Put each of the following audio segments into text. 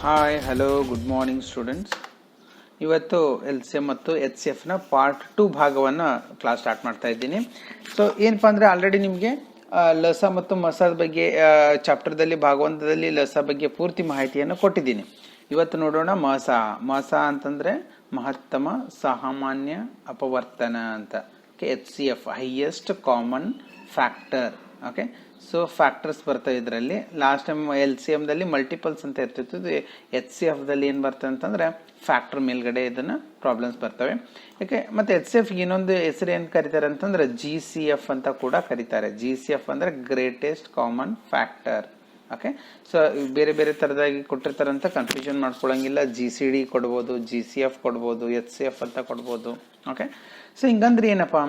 Hi hello good morning students. ಇವತ್ತು LCM ಮತ್ತು HCF ನ ಪಾರ್ಟ್ 2 ಭಾಗವನ್ನು ಕ್ಲಾಸ್ ಸ್ಟಾರ್ಟ್ ಮಾಡ್ತಾ ಇದ್ದೀನಿ. ಸೊ ಏನಪ್ಪಾ ಅಂದರೆ ಆಲ್ರೆಡಿ ನಿಮಗೆ ಲಸ ಮತ್ತು ಮಸದ ಬಗ್ಗೆ ಚಾಪ್ಟರ್ದಲ್ಲಿ ಭಾಗ 1ದಲ್ಲಿ ಲಸ ಬಗ್ಗೆ ಪೂರ್ತಿ ಮಾಹಿತಿಯನ್ನು ಕೊಟ್ಟಿದ್ದೀನಿ. ಇವತ್ತು ನೋಡೋಣ ಮಸ ಅಂತಂದರೆ ಮಹತ್ತಮ ಸಾಮಾನ್ಯ ಅಪವರ್ತನ ಅಂತ. HCF highest common factor. Okay, so factors ಬರ್ತವೆ ಇದರಲ್ಲಿ. ಲಾಸ್ಟ್ ಟೈಮ್ LCM ದಲ್ಲಿ ಮಲ್ಟಿಪಲ್ಸ್ ಅಂತ ಇರ್ತಿತ್ತು. HCF ದಲ್ಲಿ ಏನು ಬರ್ತದೆ ಅಂತಂದ್ರೆ ಫ್ಯಾಕ್ಟರ್ ಮೇಲ್ಗಡೆ ಇದನ್ನ ಪ್ರಾಬ್ಲಮ್ಸ್ ಬರ್ತವೆ. ಯಾಕೆ ಮತ್ತೆ HCF ಇನ್ನೊಂದು ಹೆಸರು ಏನು ಕರೀತಾರೆ ಅಂತಂದ್ರೆ GCF ಅಂತ ಕೂಡ ಕರೀತಾರೆ. GCF ಅಂದ್ರೆ greatest common factor. Okay, so ಬೇರೆ ಬೇರೆ ತರದಾಗಿ ಕೊಟ್ಟಿರ್ತಾರಂತ ಕನ್ಫ್ಯೂಷನ್ ಮಾಡ್ಕೊಳಂಗಿಲ್ಲ. GCD ಕೊಡ್ಬೋದು, GCF ಕೊಡ್ಬೋದು, HCF ಅಂತ ಕೊಡ್ಬೋದು. ಓಕೆ, ಸೊ ಹಿಂಗಂದ್ರೆ ಏನಪ್ಪಾ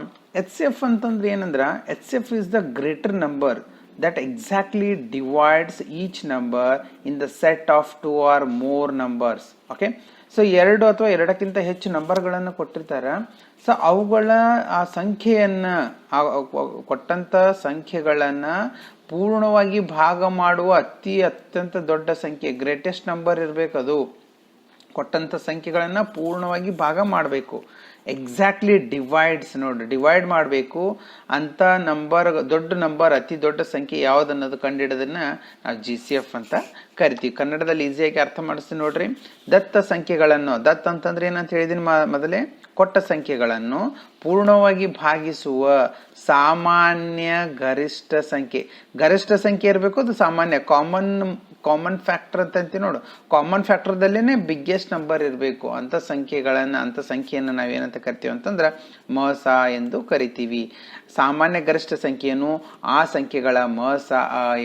HCF ಅಂತಂದ್ರೆ ಏನಂದ್ರ HCF is the greater number that exactly divides each number in the set of 2 or more numbers. Okay, so 2 ಅಥವಾ 2ಕ್ಕಿಂತ ಹೆಚ್ಚು ನಂಬರ್ಗಳನ್ನು ಕೊಟ್ಟಿರ್ತಾರೆ. ಸೊ ಅವುಗಳ ಆ ಸಂಖ್ಯೆಯನ್ನ ಕೊಟ್ಟಂತ ಸಂಖ್ಯೆಗಳನ್ನ ಪೂರ್ಣವಾಗಿ ಭಾಗ ಮಾಡುವ ಅತ್ಯಂತ ದೊಡ್ಡ ಸಂಖ್ಯೆ ಗ್ರೇಟೆಸ್ಟ್ ನಂಬರ್ ಇರಬೇಕು. ಅದು ಕೊಟ್ಟಂತ ಸಂಖ್ಯೆಗಳನ್ನ ಪೂರ್ಣವಾಗಿ ಭಾಗ ಮಾಡಬೇಕು. ಎಕ್ಸಾಕ್ಟ್ಲಿ ಡಿವೈಡ್ಸ್, ನೋಡಿ ಡಿವೈಡ್ ಮಾಡಬೇಕು ಅಂತ ನಂಬರ್, ದೊಡ್ಡ ನಂಬರ್, ಅತಿ ದೊಡ್ಡ ಸಂಖ್ಯೆ ಯಾವ್ದನ್ನೋದು ಕಂಡಿಡೋದನ್ನ ನಾವು GCF ಅಂತ ಕರಿತೀವಿ. ಕನ್ನಡದಲ್ಲಿ ಈಸಿಯಾಗಿ ಅರ್ಥ ಮಾಡಿಸ್ತೀವಿ ನೋಡ್ರಿ. ದತ್ತ ಸಂಖ್ಯೆಗಳನ್ನು, ದತ್ತ ಅಂತಂದ್ರೆ ಏನಂತ ಹೇಳಿದೀನಿ ಮೊದಲೇ, ಕೊಟ್ಟ ಸಂಖ್ಯೆಗಳನ್ನು ಪೂರ್ಣವಾಗಿ ಭಾಗಿಸುವ ಸಾಮಾನ್ಯ ಗರಿಷ್ಠ ಸಂಖ್ಯೆ. ಗರಿಷ್ಠ ಸಂಖ್ಯೆ ಇರಬೇಕು, ಅದು ಸಾಮಾನ್ಯ ಕಾಮನ್ ಫ್ಯಾಕ್ಟರ್ ಅಂತ ಅಂತೀವಿ ನೋಡು. ಕಾಮನ್ ಫ್ಯಾಕ್ಟರ್ ದಲ್ಲೇನೆ ಬಿಗ್ಗೆಸ್ಟ್ ನಂಬರ್ ಇರಬೇಕು. ಅಂತ ಸಂಖ್ಯೆಯನ್ನು ನಾವೇನಂತ ಕರಿತೀವಿ ಅಂತಂದ್ರೆ ಮಸ ಎಂದು ಕರಿತೀವಿ. ಸಾಮಾನ್ಯ ಗರಿಷ್ಠ ಸಂಖ್ಯೆಯನ್ನು ಆ ಸಂಖ್ಯೆಗಳ ಮಸ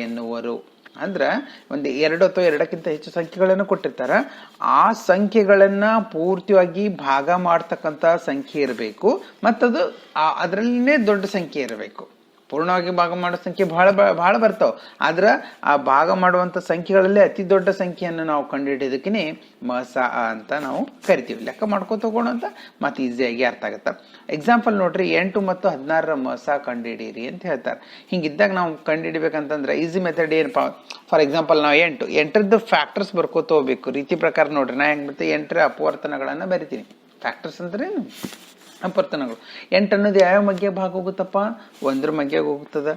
ಎನ್ನುವರು. ಅಂದ್ರ ಒಂದು 2 ಅಥವಾ 2ಕ್ಕಿಂತ ಹೆಚ್ಚು ಸಂಖ್ಯೆಗಳನ್ನು ಕೊಟ್ಟಿರ್ತಾರ. ಆ ಸಂಖ್ಯೆಗಳನ್ನ ಪೂರ್ತಿಯಾಗಿ ಭಾಗ ಮಾಡ್ತಕ್ಕಂತ ಸಂಖ್ಯೆ ಇರಬೇಕು, ಮತ್ತದು ಅದರಲ್ಲಿನೇ ದೊಡ್ಡ ಸಂಖ್ಯೆ ಇರಬೇಕು. ಪೂರ್ಣವಾಗಿ ಭಾಗ ಮಾಡೋ ಸಂಖ್ಯೆ ಬಹಳ ಬರ್ತಾವ, ಆದ್ರ ಆ ಭಾಗ ಮಾಡುವಂತ ಸಂಖ್ಯೆಗಳಲ್ಲಿ ಅತಿ ದೊಡ್ಡ ಸಂಖ್ಯೆಯನ್ನು ನಾವು ಕಂಡುಹಿಡಿಯೋದಕ್ಕೆ ಮಸ ಅಂತ ನಾವು ಕರಿತೀವಿ. ಲೆಕ್ಕ ಮಾಡ್ಕೋತ ಹೋಗೋಣ ಅಂತ ಮತ್ತೆ ಈಸಿಯಾಗಿ ಅರ್ಥ ಆಗತ್ತ. ಎಕ್ಸಾಂಪಲ್ ನೋಡ್ರಿ, 8 ಮತ್ತು 16ರ ಮಸ ಕಂಡುಹಿಡೀರಿ ಅಂತ ಹೇಳ್ತಾರೆ. ಹಿಂಗಿದ್ದಾಗ ನಾವು ಕಂಡುಹಿಡಿಬೇಕಂತಂದ್ರೆ ಈಸಿ ಮೆಥಡ್ ಏನಪ್ಪಾ, ಫಾರ್ ಎಕ್ಸಾಂಪಲ್ ನಾವು 8ರದ್ದು ಫ್ಯಾಕ್ಟರ್ಸ್ ಬರ್ಕೋತ ಹೋಗ್ಬೇಕು. ರೀತಿ ಪ್ರಕಾರ ನೋಡ್ರಿ, ನಾ ಹೆಂಗ್ ಬರ್ತೇವೆ 8ರ ಅಪವರ್ತನಗಳನ್ನ ಬರಿತೀನಿ. ಫ್ಯಾಕ್ಟರ್ಸ್ ಅಂದ್ರೆ ಏನು? ಅಪವರ್ತನಗಳು. 8 ಅನ್ನೋದು ಯಾವ ಮಗ್ಯಾಗ ಭಾಗ ಹೋಗುತ್ತಪ್ಪ? 1ರ ಮಗ್ಯಾಗ ಹೋಗ್ತದ,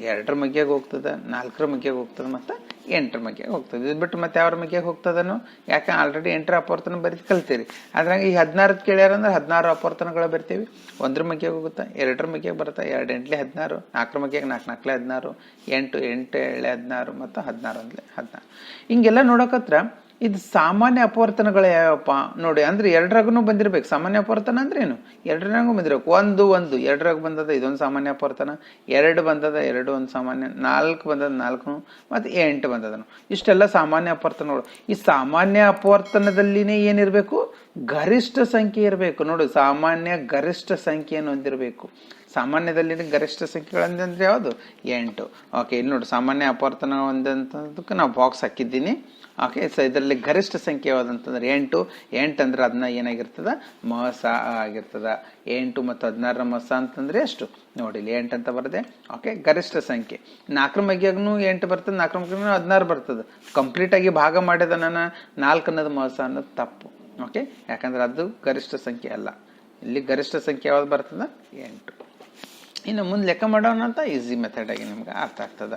2ರ ಮಗ್ಯಾಗ ಹೋಗ್ತದ, 4ರ ಮಗ್ಯಾಗ ಹೋಗ್ತದ, ಮತ್ತೆ 8ರ ಮಗ್ಯಾಗ ಹೋಗ್ತದೆ. ಇದು ಬಿಟ್ಟು ಮತ್ತೆ ಯಾವ್ರ ಮಗ್ಯಾಗ ಹೋಗ್ತದನು? ಯಾಕೆ ಆಲ್ರೆಡಿ 8ರ ಅಪವರ್ತನ ಬರೀತಿ ಕಲ್ತೀರಿ. ಅದ್ರಾಗ ಈ 16 ಕೇಳ್ಯಾರಂದ್ರೆ 16 ಅಪವರ್ತನಗಳು ಬರ್ತೀವಿ. 1ರ ಮಗ್ಯಾಗ ಹೋಗುತ್ತಾ, 2ರ ಮಗ್ಯಾಗ ಬರುತ್ತಾ, 2 8 16, 4ರ ಮಗ್ಯಾಗ 4 4 16, 8 8 16, ಮತ್ತು 16 1 16. ಹಿಂಗೆಲ್ಲ ನೋಡಕತ್ರ ಇದು ಸಾಮಾನ್ಯ ಅಪವರ್ತನಗಳು ಯಾವಪ್ಪ ನೋಡಿ. ಅಂದ್ರೆ 2ರಾಗೂ ಬಂದಿರ್ಬೇಕು. ಸಾಮಾನ್ಯ ಅಪವರ್ತನ ಅಂದ್ರೆ ಏನು? 2ರಾಗೂ ಬಂದಿರ್ಬೇಕು. 1 2ರಾಗ ಬಂದದ, ಇದೊಂದು ಸಾಮಾನ್ಯ ಅಪವರ್ತನ. 2 ಬಂದದ, 2 ಒಂದು ಸಾಮಾನ್ಯ. 4 ಬಂದದ, 4 ಮತ್ತೆ 8 ಬಂದದನು. ಇಷ್ಟೆಲ್ಲ ಸಾಮಾನ್ಯ ಅಪವರ್ತನಗಳು. ಈ ಸಾಮಾನ್ಯ ಅಪವರ್ತನದಲ್ಲಿನೇ ಏನಿರ್ಬೇಕು? ಗರಿಷ್ಠ ಸಂಖ್ಯೆ ಇರಬೇಕು. ನೋಡಿ, ಸಾಮಾನ್ಯ ಗರಿಷ್ಠ ಸಂಖ್ಯೆಯನ್ನು ಹೊಂದಿರಬೇಕು. ಸಾಮಾನ್ಯದಲ್ಲಿ ಗರಿಷ್ಠ ಸಂಖ್ಯೆಗಳಂದ್ರೆ ಯಾವುದು? 8. ಓಕೆ, ಇಲ್ಲಿ ನೋಡಿ ಸಾಮಾನ್ಯ ಅಪವರ್ತನ ಒಂದಂತದಕ್ಕೆ ನಾವು ಬಾಕ್ಸ್ ಹಾಕಿದ್ದೀನಿ. ಓಕೆ, ಸೊ ಇದರಲ್ಲಿ ಗರಿಷ್ಠ ಸಂಖ್ಯೆ ಯಾವ್ದಂತಂದ್ರೆ 8 ಅಂದ್ರೆ ಅದನ್ನ ಏನಾಗಿರ್ತದ? ಮಸ ಆಗಿರ್ತದ. 8 ಮತ್ತು 16ರ ಮಸ ಅಂತಂದ್ರೆ ಎಷ್ಟು ನೋಡಿ, 8 ಅಂತ ಬರ್ತದೆ. ಓಕೆ, ಗರಿಷ್ಠ ಸಂಖ್ಯೆ. 4ರ ಮಗ್ಯಾಗೂ 8 ಬರ್ತದೆ, 4ರ ಮಗ್ಯಾಗೂ 16 ಬರ್ತದೆ. ಕಂಪ್ಲೀಟ್ ಆಗಿ ಭಾಗ ಮಾಡಿದ ನಾನು 4 ಅನ್ನೋದು ಮಸ ಅನ್ನೋದು ತಪ್ಪು. ಓಕೆ, ಯಾಕಂದ್ರೆ ಅದು ಗರಿಷ್ಠ ಸಂಖ್ಯೆ ಅಲ್ಲ. ಇಲ್ಲಿ ಗರಿಷ್ಠ ಸಂಖ್ಯೆ ಯಾವ್ದು ಬರ್ತದ? 8. ಇನ್ನು ಮುಂದೆ ಲೆಕ್ಕ ಮಾಡೋಣ ಅಂತ ಈಸಿ ಮೆಥಡ್ ಆಗಿ ನಿಮ್ಗೆ ಅರ್ಥ ಆಗ್ತದ.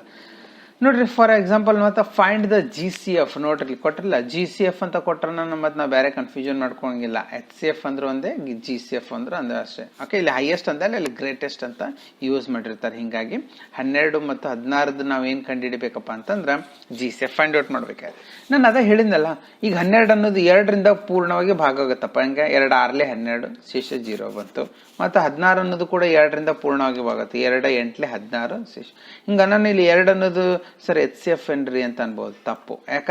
ನೋಡ್ರಿ, ಫಾರ್ ಎಕ್ಸಾಂಪಲ್ ಮತ್ತೆ ಫೈಂಡ್ ದ GCF. ನೋಡ್ರಿ ಕೊಟ್ಟಿರಲ್ಲ, GCF ಅಂತ ಕೊಟ್ರ ಮತ್ತೆ ನಾವು ಬೇರೆ ಕನ್ಫ್ಯೂಷನ್ ಮಾಡ್ಕೊಂಗಿಲ್ಲ. HCF ಅಂದ್ರೆ ಒಂದೇ, GCF ಅಂದ್ರೆ ಅಷ್ಟೇ. ಓಕೆ, ಇಲ್ಲಿ ಹೈಯೆಸ್ಟ್ ಅಂದ್ರೆ ಇಲ್ಲಿ ಗ್ರೇಟೆಸ್ಟ್ ಅಂತ ಯೂಸ್ ಮಾಡಿರ್ತಾರೆ. ಹಿಂಗಾಗಿ 12 ಮತ್ತು 16 ನಾವ್ ಏನ್ ಕಂಡುಹಿಡಿಬೇಕಪ್ಪ ಅಂತಂದ್ರ GCF ಫೈಂಡ್ ಔಟ್ ಮಾಡ್ಬೇಕಾದ್ರೆ ನಾನು ಅದೇ ಹೇಳಿದ್ನಲ್ಲ. ಈಗ 12 ಅನ್ನೋದು 2ರಿಂದ ಪೂರ್ಣವಾಗಿ ಭಾಗ ಆಗುತ್ತಪ್ಪ. ಹಂಗೆ 2 6 12, ಶೇಷ 0 ಬಂತು. ಮತ್ತೆ 16 ಅನ್ನೋದು ಕೂಡ 2ರಿಂದ ಪೂರ್ಣವಾಗಿ ಭಾಗತ್ತೆ. 2 8 16, ಶೇಷ. ಹಿಂಗ ನಾನು ಇಲ್ಲಿ 2 ಅನ್ನೋದು ಸರ್ HCF ಏನ್ರಿ ಅಂತ ಅನ್ಬೋದು. ತಪ್ಪು. ಯಾಕ?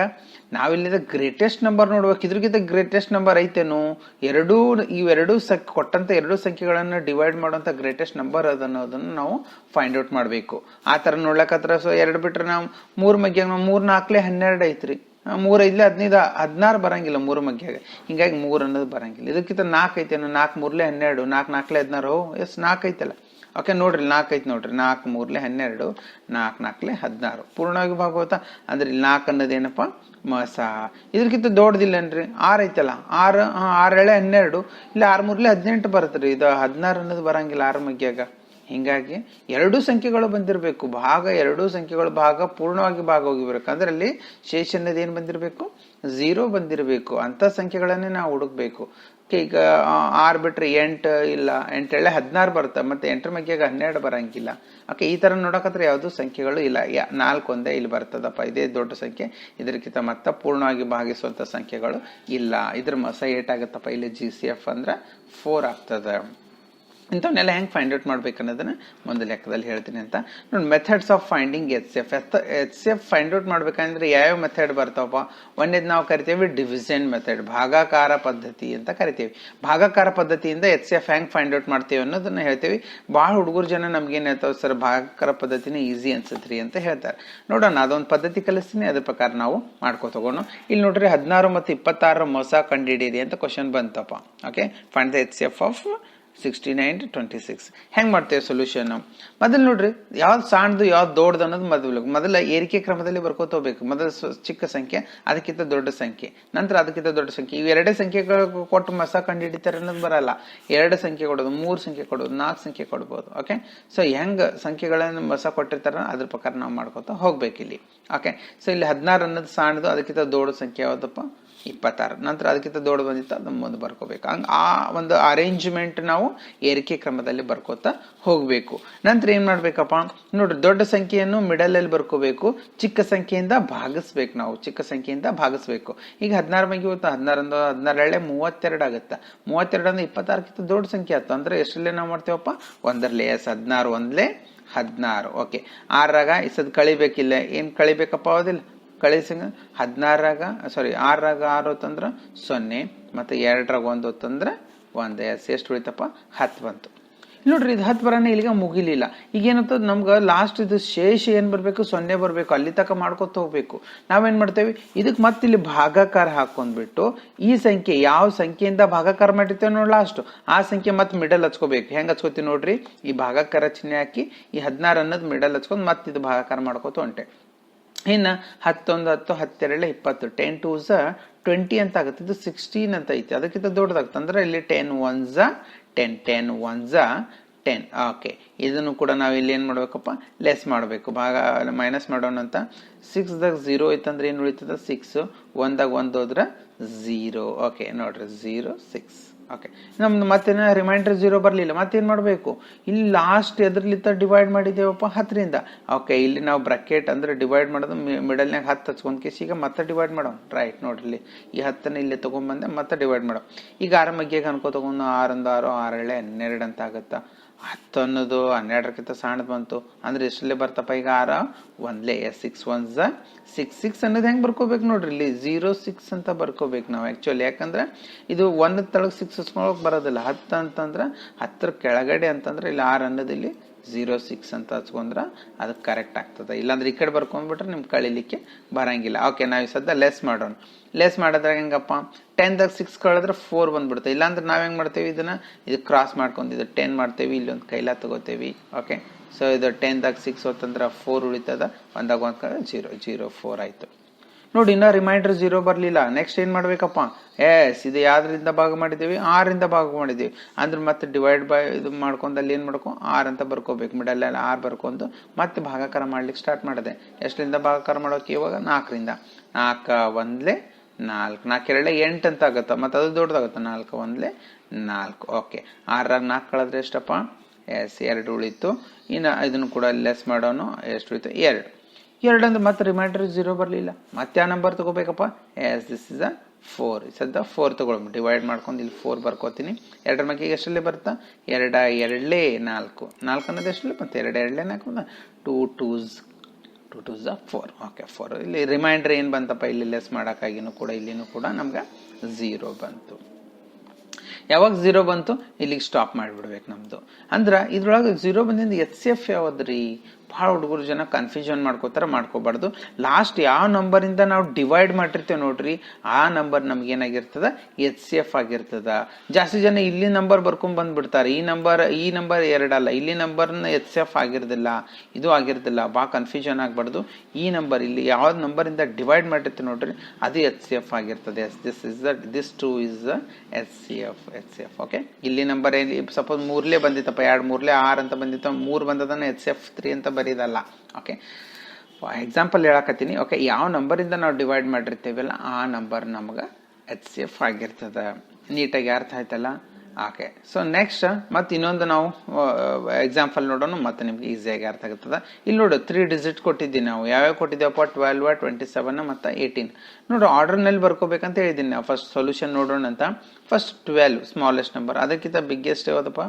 ನಾವಿಲ್ಲಿದ ಗ್ರೇಟೆಸ್ಟ್ ನಂಬರ್ ನೋಡ್ಬೇಕು. ಇದ್ರಗಿಂತ ಗ್ರೇಟೆಸ್ಟ್ ನಂಬರ್ ಐತೇನು? ಇವೆರಡೂ ಕೊಟ್ಟಂತ 2 ಸಂಖ್ಯೆಗಳನ್ನ ಡಿವೈಡ್ ಮಾಡುವಂತ ಗ್ರೇಟೆಸ್ಟ್ ನಂಬರ್ ಅದನ್ನೋದನ್ನ ನಾವು ಫೈಂಡ್ ಔಟ್ ಮಾಡ್ಬೇಕು. ಆ ತರ ನೋಡ್ಲಕತ್ರ. ಸೊ 2 ಬಿಟ್ರೆ ನಾವು 3 ಮಗ್ಯಾಗ 3 4 12 ಐತ್ರಿ. 3 5 15 16 ಬರಂಗಿಲ್ಲ 3 ಮಗ್ಯಾಗ. ಹಿಂಗಾಗಿ 3 ಅನ್ನೋದು ಬರಂಗಿಲ್ಲ. ಇದಕ್ಕಿಂತ 4 ಐತೇನು? 4 3 12, 4 4 16. ಎಸ್ 4 ಐತಲ್ಲ. ಓಕೆ ನೋಡ್ರಿ 4 ಐತಿ ನೋಡ್ರಿ, 4 3 12, 4 4 16 ಪೂರ್ಣವಾಗಿ ಭಾಗವತ ಅಂದ್ರೆ 4 ಅನ್ನೋದು ಏನಪ್ಪ ಮಸ. ಇದಕ್ಕಿಂತ ದೊಡ್ಡದಿಲ್ಲನ್ರಿ 6 ಐತಲ್ಲ, 6 6 ಎಳೆ 12, ಇಲ್ಲಿ 6 3 18 ಬರುತ್ತೆ. ಇದು 16 ಅನ್ನೋದು ಬರಂಗಿಲ್ಲ 6 ಮಗ್ಯಾಗ. ಹಿಂಗಾಗಿ ಎರಡೂ ಸಂಖ್ಯೆಗಳು ಬಂದಿರಬೇಕು, ಭಾಗ ಎರಡೂ ಸಂಖ್ಯೆಗಳು ಭಾಗ ಪೂರ್ಣವಾಗಿ ಭಾಗ ಹೋಗಿರ್ಬೇಕು. ಅಂದ್ರೆ ಅಲ್ಲಿ ಶೇಷ ಅನ್ನೋದು ಏನ್ ಬಂದಿರಬೇಕು, 0 ಬಂದಿರಬೇಕು. ಅಂತ ಸಂಖ್ಯೆಗಳನ್ನೇ ನಾವು ಹುಡುಕ್ಬೇಕು. ಈಗ 6 ಬಿಟ್ರೆ 8 ಇಲ್ಲ, 8 ಎಳೆ 16 ಬರುತ್ತೆ, ಮತ್ತೆ 8 ಮಗ್ಯಾಗ 12 ಬರಂಗಿಲ್ಲ. ಓಕೆ, ಈ ತರ ನೋಡಕತ್ರ ಯಾವ್ದು ಸಂಖ್ಯೆಗಳು ಇಲ್ಲ, 4 ಒಂದೇ ಇಲ್ಲಿ ಬರ್ತದಪ್ಪ, ಇದೇ ದೊಡ್ಡ ಸಂಖ್ಯೆ. ಇದಕ್ಕಿಂತ ಮತ್ತೆ ಪೂರ್ಣವಾಗಿ ಭಾಗಿಸುವಂತ ಸಂಖ್ಯೆಗಳು ಇಲ್ಲ. ಇದ್ರ ಮಸ ಏಟಾಗತ್ತಪ್ಪ ಇಲ್ಲಿ GCF ಅಂದ್ರೆ 4 ಆಗ್ತದ. ಇಂಥವನ್ನೆಲ್ಲ ಹೆಂಗೆ ಫೈಂಡ್ ಔಟ್ ಮಾಡ್ಬೇಕು ಅನ್ನೋದನ್ನ ಒಂದು ಲೆಕ್ಕದಲ್ಲಿ ಹೇಳ್ತೀನಿ ಅಂತ ನೋಡಿ. Methods of finding HCF find out ಮಾಡ್ಬೇಕಂದ್ರೆ ಯಾವ್ಯಾವ ಮೆಥಡ್ ಬರ್ತಾವಪ್ಪ. ಒಂದೇದು ನಾವು ಕರಿತೀವಿ ಡಿವಿಷನ್ ಮೆಥಡ್, ಭಾಗಾಕಾರ ಪದ್ಧತಿ ಅಂತ ಕರಿತೀವಿ. ಭಾಗಾಕಾರ ಪದ್ಧತಿಯಿಂದ HCF ಹೆಂಗೆ ಫೈಂಡ್ ಔಟ್ ಮಾಡ್ತೀವಿ ಅನ್ನೋದನ್ನ ಹೇಳ್ತೀವಿ. ಭಾಳ ಹುಡುಗರು ಜನ ನಮ್ಗೇನು ಹೇಳ್ತಾವೆ, ಸರ್ ಭಾಗಾಕಾರ ಪದ್ಧತಿನೇ ಈಸಿ ಅನ್ಸತ್ರಿ ಅಂತ ಹೇಳ್ತಾರೆ. ನೋಡೋಣ, ಅದೊಂದು ಪದ್ಧತಿ ಕಲಿಸ್ತೀನಿ, ಅದ್ರ ಪ್ರಕಾರ ನಾವು ಮಾಡ್ಕೋ ತಗೋಣ. ಇಲ್ಲಿ ನೋಡ್ರಿ 16 ಮತ್ತು 26 ಮೊಸ ಕಂಡಿಡೀರಿ ಅಂತ ಕ್ವಶನ್ ಬಂತಪ್ಪ. Okay, find the HCF of 69 to 26. ಹೆಂಗ್ ಮಾಡ್ತೇವೆ ಸೊಲ್ಯೂಷನ್? ಮೊದಲು ನೋಡ್ರಿ, ಯಾವ್ದು ಸಣ್ಣದು ಯಾವ್ದು ದೊಡ್ಡದು ಅನ್ನೋದು ಮೊದಲ ಏರಿಕೆ ಕ್ರಮದಲ್ಲಿ ಬರ್ಕೋತ ಹೋಗ್ಬೇಕು. ಮೊದಲು ಚಿಕ್ಕ ಸಂಖ್ಯೆ, ಅದಕ್ಕಿಂತ ದೊಡ್ಡ ಸಂಖ್ಯೆ, ನಂತರ ಅದಕ್ಕಿಂತ ದೊಡ್ಡ ಸಂಖ್ಯೆ. ಇವು ಎರಡೇ ಸಂಖ್ಯೆಗಳು ಕೊಟ್ಟು ಮಸ ಕಂಡುಹಿಡಿತಾರೆ ಅನ್ನೋದು ಬರಲ್ಲ. 2 ಸಂಖ್ಯೆ ಕೊಡೋದು, 3 ಸಂಖ್ಯೆ ಕೊಡೋದು, 4 ಸಂಖ್ಯೆ ಕೊಡ್ಬೋದು. ಓಕೆ, ಸೊ ಹೆಂಗ್ ಸಂಖ್ಯೆಗಳನ್ನು ಮಸ ಕೊಟ್ಟಿರ್ತಾರ ಅದ್ರ ಪ್ರಕಾರ ನಾವು ಮಾಡ್ಕೋತ ಹೋಗ್ಬೇಕಿಲ್ಲಿ. ಓಕೆ, ಸೊ ಇಲ್ಲಿ 16 ಅನ್ನೋದು ಸಣ್ಣದು, ಅದಕ್ಕಿಂತ ದೊಡ್ಡ ಸಂಖ್ಯೆ ಯಾವ್ದಪ್ಪ 26. ನಂತರ ಅದಕ್ಕಿಂತ ದೊಡ್ಡ ಬಂದಿತ್ತು, ಅದನ್ನ ಮುಂದೆ ಬರ್ಕೋಬೇಕು. ಹಂಗ ಆ ಒಂದು ಅರೇಂಜ್ಮೆಂಟ್ ನಾವು ಏರಿಕೆ ಕ್ರಮದಲ್ಲಿ ಬರ್ಕೋತಾ ಹೋಗ್ಬೇಕು. ನಂತರ ಏನ್ ಮಾಡ್ಬೇಕಪ್ಪ ನೋಡ್ರಿ, ದೊಡ್ಡ ಸಂಖ್ಯೆಯನ್ನು ಮಿಡಲ್ ಅಲ್ಲಿ ಬರ್ಕೋಬೇಕು, ಚಿಕ್ಕ ಸಂಖ್ಯೆಯಿಂದ ಭಾಗಿಸ್ಬೇಕು. ನಾವು ಚಿಕ್ಕ ಸಂಖ್ಯೆಯಿಂದ ಭಾಗಿಸ್ಬೇಕು. ಈಗ 16 ಬಗ್ಗೆ ಹೋಗ್ತಾ 16 16 32 ಆಗುತ್ತೆ. 32 ಅಂದ್ರೆ 26ಕ್ಕಿಂತ ದೊಡ್ಡ ಸಂಖ್ಯೆ ಆಯ್ತು. ಅಂದ್ರೆ ಎಷ್ಟರಲ್ಲೇ ನಾವು ಮಾಡ್ತೇವಪ್ಪ, 1ರಲ್ಲಿ. 16 1 16. ಓಕೆ, 6ರಾಗ ಇಸದ್ ಕಳಿಬೇಕಿಲ್ಲ, ಏನ್ ಕಳಿಬೇಕಪ್ಪ ಅವದಿಲ್ಲ ಕಳಿಸಂಗ 16ರಾಗ 6ರಾಗ 6 ಹೊತ್ತಂದ್ರ 0, ಮತ್ತೆ 2ರಾಗ 1 ಹೊತ್ತಂದ್ರ 1. ಎಷ್ಟು ಉಳಿತಪ್ಪ 10 ಬಂತು. ನೋಡ್ರಿ, ಇದು 10 ಬರೋಣ ಇಲ್ಲಿಗ ಮುಗಿಲಿಲ್ಲ. ಈಗ ಏನಂತ ನಮ್ಗೆ ಲಾಸ್ಟ್ ಇದು ಶೇಷ ಏನ್ ಬರ್ಬೇಕು, 0 ಬರ್ಬೇಕು. ಅಲ್ಲಿ ತಕ ಮಾಡ್ಕೊತ ಹೋಗ್ಬೇಕು. ನಾವೇನ್ ಮಾಡ್ತೇವೆ, ಇದಕ್ಕೆ ಮತ್ತೆ ಇಲ್ಲಿ ಭಾಗಾಕಾರ ಹಾಕೊಂಡ್ಬಿಟ್ಟು ಈ ಸಂಖ್ಯೆ ಯಾವ ಸಂಖ್ಯೆಯಿಂದ ಭಾಗಾಕಾರ ಮಾಡಿರ್ತೇವೆ ನೋಡಿ ಲಾಸ್ಟ್, ಆ ಸಂಖ್ಯೆ ಮತ್ತೆ ಮಿಡಲ್ ಹಚ್ಕೋಬೇಕು. ಹೆಂಗ್ ಹಚ್ಕೋತೀವಿ ನೋಡ್ರಿ, ಈ ಭಾಗಾಕಾರ ಚಿಹ್ನೆ ಹಾಕಿ ಈ 16 ಅನ್ನೋದು ಮಿಡಲ್ ಹಚ್ಕೊಂಡ್ ಮತ್ತೆ ಇದು ಭಾಗಾಕಾರ ಮಾಡ್ಕೋತ ಹೊಂಟೆ. ಇನ್ನು 11 10 12 20, 10 2s 20 ಅಂತ ಆಗುತ್ತೆ. ಇದು 16 ಅಂತ ಐತಿ, ಅದಕ್ಕಿಂತ ದೊಡ್ಡದಾಗುತ್ತೆ. ಅಂದ್ರೆ ಇಲ್ಲಿ 10 1s 10, 10 1s 10. ಓಕೆ, ಇದನ್ನು ಕೂಡ ನಾವು ಇಲ್ಲಿ ಏನ್ ಮಾಡ್ಬೇಕಪ್ಪ, ಲೆಸ್ ಮಾಡ್ಬೇಕು, ಭಾಗ ಮೈನಸ್ ಮಾಡೋಣ ಅಂತ. 6ದಾಗ 0 ಐತಂದ್ರೆ ಏನ್ ಉಳಿತದ 6, 1ದಾಗ 1 ಹೋದ್ರ 0. ಓಕೆ ನೋಡ್ರಿ 0 6. ಓಕೆ, ನಮ್ದು ಮತ್ತೇನ ರಿಮೈಂಡರ್ 0 ಬರ್ಲಿಲ್ಲ, ಮತ್ತೇನ್ ಮಾಡ್ಬೇಕು, ಇಲ್ಲಿ ಲಾಸ್ಟ್ ಎದ್ರಲಿತ್ತ ಡಿವೈಡ್ ಮಾಡಿದೇವಪ್ಪ 10ರಿಂದ. ಓಕೆ, ಇಲ್ಲಿ ನಾವು ಬ್ರಾಕೆಟ್ ಅಂದ್ರೆ ಡಿವೈಡ್ ಮಾಡೋದು ಮಿಡಲ್ನಾಗ 10 ಹಚ್ಕೊಂಡ್ ಕೇಸ್ ಈಗ ಮತ್ತೆ ಡಿವೈಡ್ ಮಾಡೋಣ. ರೈಟ್ ನೋಡ್ರಿ, ಈ 10ನ್ನ ಇಲ್ಲಿ ತಗೊಂಡ್ಬಂದೆ ಮತ್ತೆ ಡಿವೈಡ್ ಮಾಡೋ. ಈಗ 6 ಮಗ್ಗಿಗೆ ಅನ್ಕೋ ತಗೊಂಡು 6 1 6 6 12 ಅಂತ ಆಗತ್ತ. 10 ಅನ್ನೋದು 12ಕ್ಕಿಂತ ಸಣ್ಣದ್ ಬಂತು ಅಂದ್ರೆ ಎಷ್ಟಲ್ಲೇ ಬರ್ತಪ್ಪ ಈಗ 6 1 6 1s 6. 6 ಅನ್ನೋದು ಹೆಂಗ್ ಬರ್ಕೋಬೇಕು ನೋಡ್ರಿ, ಇಲ್ಲಿ 0 6 ಅಂತ ಬರ್ಕೋಬೇಕು ನಾವು ಆಕ್ಚುಲಿ. ಯಾಕಂದ್ರೆ ಇದು 1 ತಳಗ್ 6 ಹಚ್ಕೊಳಕ್ ಬರೋದಿಲ್ಲ. 10 ಅಂತಂದ್ರ 10 ಕೆಳಗಡೆ ಅಂತಂದ್ರೆ ಇಲ್ಲಿ 6 ಅನ್ನೋದು ಇಲ್ಲಿ 0 6 ಅಂತ ಹಚ್ಕೊಂಡ್ರ ಅದಕ್ಕೆ ಕರೆಕ್ಟ್ ಆಗ್ತದೆ. ಇಲ್ಲಾಂದ್ರೆ ಈ ಕಡೆ ಬರ್ಕೊಂಡ್ಬಿಟ್ರೆ ನಿಮ್ಗೆ ಕಳಿಲಿಕ್ಕೆ ಬರಂಗಿಲ್ಲ. ಓಕೆ, ನಾವು ಸದ್ಯ ಲೆಸ್ ಮಾಡೋಣ. ಲೆಸ್ ಮಾಡೋದ್ರಾಗ ಹೆಂಗಪ್ಪ, 10ದಾಗ 6 ಕಳೆದ್ರೆ 4 ಬಂದ್ಬಿಡುತ್ತೆ. ಇಲ್ಲಾಂದ್ರೆ ನಾವ್ ಹೆಂಗ್ ಮಾಡ್ತೇವಿ, ಇದು ಕ್ರಾಸ್ ಮಾಡ್ಕೊಂಡು ಇದು 10 ಮಾಡ್ತೇವಿ, ಇಲ್ಲಿ ಒಂದು ಕೈಲಾ ತಗೋತೇವಿ. ಓಕೆ, ಸೊ ಇದು 10ದಾಗ 6 ಹೊತ್ತಂದ್ರ 4 ಉಳಿತದ, 1ದಾಗ 1 ಕಳೆದ್ರೆ 0 0 4 ಆಯ್ತು. ನೋಡಿ, ಇನ್ನ ರಿಮೈಂಡರ್ 0 ಬರ್ಲಿಲ್ಲ. ನೆಕ್ಸ್ಟ್ ಏನ್ ಮಾಡ್ಬೇಕಪ್ಪ, ಇದು ಯಾವ್ದ್ರಿಂದ ಭಾಗ ಮಾಡಿದೀವಿ, 6ರಿಂದ ಭಾಗ ಮಾಡಿದೀವಿ ಅಂದ್ರೆ ಮತ್ತೆ ಡಿವೈಡ್ ಬೈ ಇದು ಮಾಡ್ಕೊಂಡ್ ಅಲ್ಲಿ ಏನ್ ಮಾಡ್ಕೊ 6 ಅಂತ ಬರ್ಕೋಬೇಕು. ಮಿಡಲ್ ಅಲ್ಲಿ 6 ಬರ್ಕೊಂಡು ಮತ್ತೆ ಭಾಗಾಕಾರ ಮಾಡ್ಲಿಕ್ಕೆ ಸ್ಟಾರ್ಟ್ ಮಾಡಿದೆ. ಎಷ್ಟರಿಂದ ಭಾಗಾಕಾರ ಮಾಡೋಕೆ ಇವಾಗ 4ರಿಂದ. 4 1 4, 4 2 8 ಅಂತ ಆಗತ್ತ, ಮತ್ತೆ ಅದು ದೊಡ್ಡದಾಗತ್ತ. 4 1 4. ಓಕೆ, 6ರಾಗ 4 ಕಳೆದ್ರೆ ಎಷ್ಟಪ್ಪ, 2 ಉಳಿತು. ಇನ್ನು ಇದನ್ನು ಕೂಡ ಲೆಸ್ ಮಾಡೋನು, ಎಷ್ಟು ಉಳಿತು 2. 2 ಅಂದ್ರೆ ಮತ್ತೆ ರಿಮೈಂಡರ್ 0 ಬರ್ಲಿಲ್ಲ. ಮತ್ತೆ ಆ ನಂಬರ್ ತಗೋಬೇಕಪ್ಪ, ದಿಸ್ ಇಸ್ 4. ಸದ್ದ 4 ತಗೊಳ್ಬೇಕು. ಡಿವೈಡ್ ಮಾಡ್ಕೊಂಡು ಇಲ್ಲಿ 4 ಬರ್ಕೋತೀನಿ. 2ರ ಮಗ್ಗಿಗೆ ಎಷ್ಟಲ್ಲೇ ಬರುತ್ತಾ, 2 2 4. 4 ಅನ್ನೋದು ಎಷ್ಟಲ್ಲೇ ಮತ್ತೆ 2 2 4, 2 2s 4. ಓಕೆ 4. ಇಲ್ಲಿ ರಿಮೈಂಡರ್ ಏನ್ ಬಂತಪ್ಪ, ಇಲ್ಲಿ ಲೆಸ್ ಮಾಡಕ್ಕಾಗಿನೂ ಕೂಡ ಇಲ್ಲಿನೂ ಕೂಡ ನಮ್ಗೆ 0 ಬಂತು. ಯಾವಾಗ 0 ಬಂತು ಇಲ್ಲಿಗೆ ಸ್ಟಾಪ್ ಮಾಡಿಬಿಡ್ಬೇಕು ನಮ್ದು. ಅಂದ್ರ ಇದ್ರೊಳಗೆ 0 ಬಂದಿಂದ HCF ಯಾವದ್ರಿ, ಭಾಳ ಹುಡುಗರು ಜನ ಕನ್ಫ್ಯೂಷನ್ ಮಾಡ್ಕೋಬಾರ್ದು. ಲಾಸ್ಟ್ ಯಾವ ನಂಬರಿಂದ ನಾವು ಡಿವೈಡ್ ಮಾಡಿರ್ತೇವೆ ನೋಡ್ರಿ, ಆ ನಂಬರ್ ನಮ್ಗೆ ಏನಾಗಿರ್ತದ HCF ಆಗಿರ್ತದ. ಜಾಸ್ತಿ ಜನ ಇಲ್ಲಿ ನಂಬರ್ ಬರ್ಕೊಂಡ್ ಬಂದ್ಬಿಡ್ತಾರೆ, ಈ ನಂಬರ್ 2 ಅಲ್ಲ, ಇಲ್ಲಿ ನಂಬರ್ನ HCF ಆಗಿರೋದಿಲ್ಲ, ಇದು ಆಗಿರೋದಿಲ್ಲ. ಭಾಳ ಕನ್ಫ್ಯೂಷನ್ ಆಗ್ಬಾರ್ದು. ಈ ನಂಬರ್ ಇಲ್ಲಿ ಯಾವ್ದು ನಂಬರಿಂದ ಡಿವೈಡ್ ಮಾಡಿರ್ತೀವಿ ನೋಡ್ರಿ, ಅದು HCF ಆಗಿರ್ತದೆ. This 2 is HCF. ಓಕೆ, ಇಲ್ಲಿ ನಂಬರ್ ಏನಿ ಸಪೋಸ್ 3 ಬಂದಿತ್ತಪ್ಪ, 2 3 6 ಅಂತ ಬಂದಿತ್ತು, 3 ಬಂದದನ್ನ HCF 3 ಅಂತ ಬರೀದಲ್ಲ. ಓಕೆ, ಎಕ್ಸಾಂಪಲ್ ಹೇಳಕತ್ತೀನಿ. ಓಕೆ, ಯಾವ ನಂಬರಿಂದ ನಾವು ಡಿವೈಡ್ ಮಾಡಿರ್ತೇವಲ್ಲ ಆ ನಂಬರ್ ನಮ್ಗೆ HCF ಆಗಿರ್ತದ. ನೀಟಾಗಿ ಅರ್ಥ ಆಯ್ತಲ್ಲ? ಓಕೆ, ಸೊ ನೆಕ್ಸ್ಟ್ ಮತ್ತೆ ಇನ್ನೊಂದು ನಾವು ಎಕ್ಸಾಂಪಲ್ ನೋಡೋಣ, ಮತ್ತೆ ನಿಮ್ಗೆ ಈಸಿಯಾಗಿ ಅರ್ಥ ಆಗುತ್ತದ. ಇಲ್ಲಿ ನೋಡು 3 ಡಿಜಿಟ್ ಕೊಟ್ಟಿದ್ದೀನಿ. ನಾವು ಯಾವ್ಯಾವ ಕೊಟ್ಟಿದ್ದೇವಪ್ಪ? 12, 27 ಮತ್ತು 18. ನೋಡು ಆರ್ಡರ್ನಲ್ಲಿ ಬರ್ಕೋಬೇಕಂತ ಹೇಳಿದ್ದೀನಿ ನಾವು. ಫಸ್ಟ್ ಸೊಲ್ಯೂಷನ್ ನೋಡೋಣ ಅಂತ. ಫಸ್ಟ್ 12 ಸ್ಮಾಲೆಸ್ಟ್ ನಂಬರ್, ಅದಕ್ಕಿಂತ ಬಿಗ್ಗೆಸ್ಟ್ ಯಾವ್ದಪ್ಪ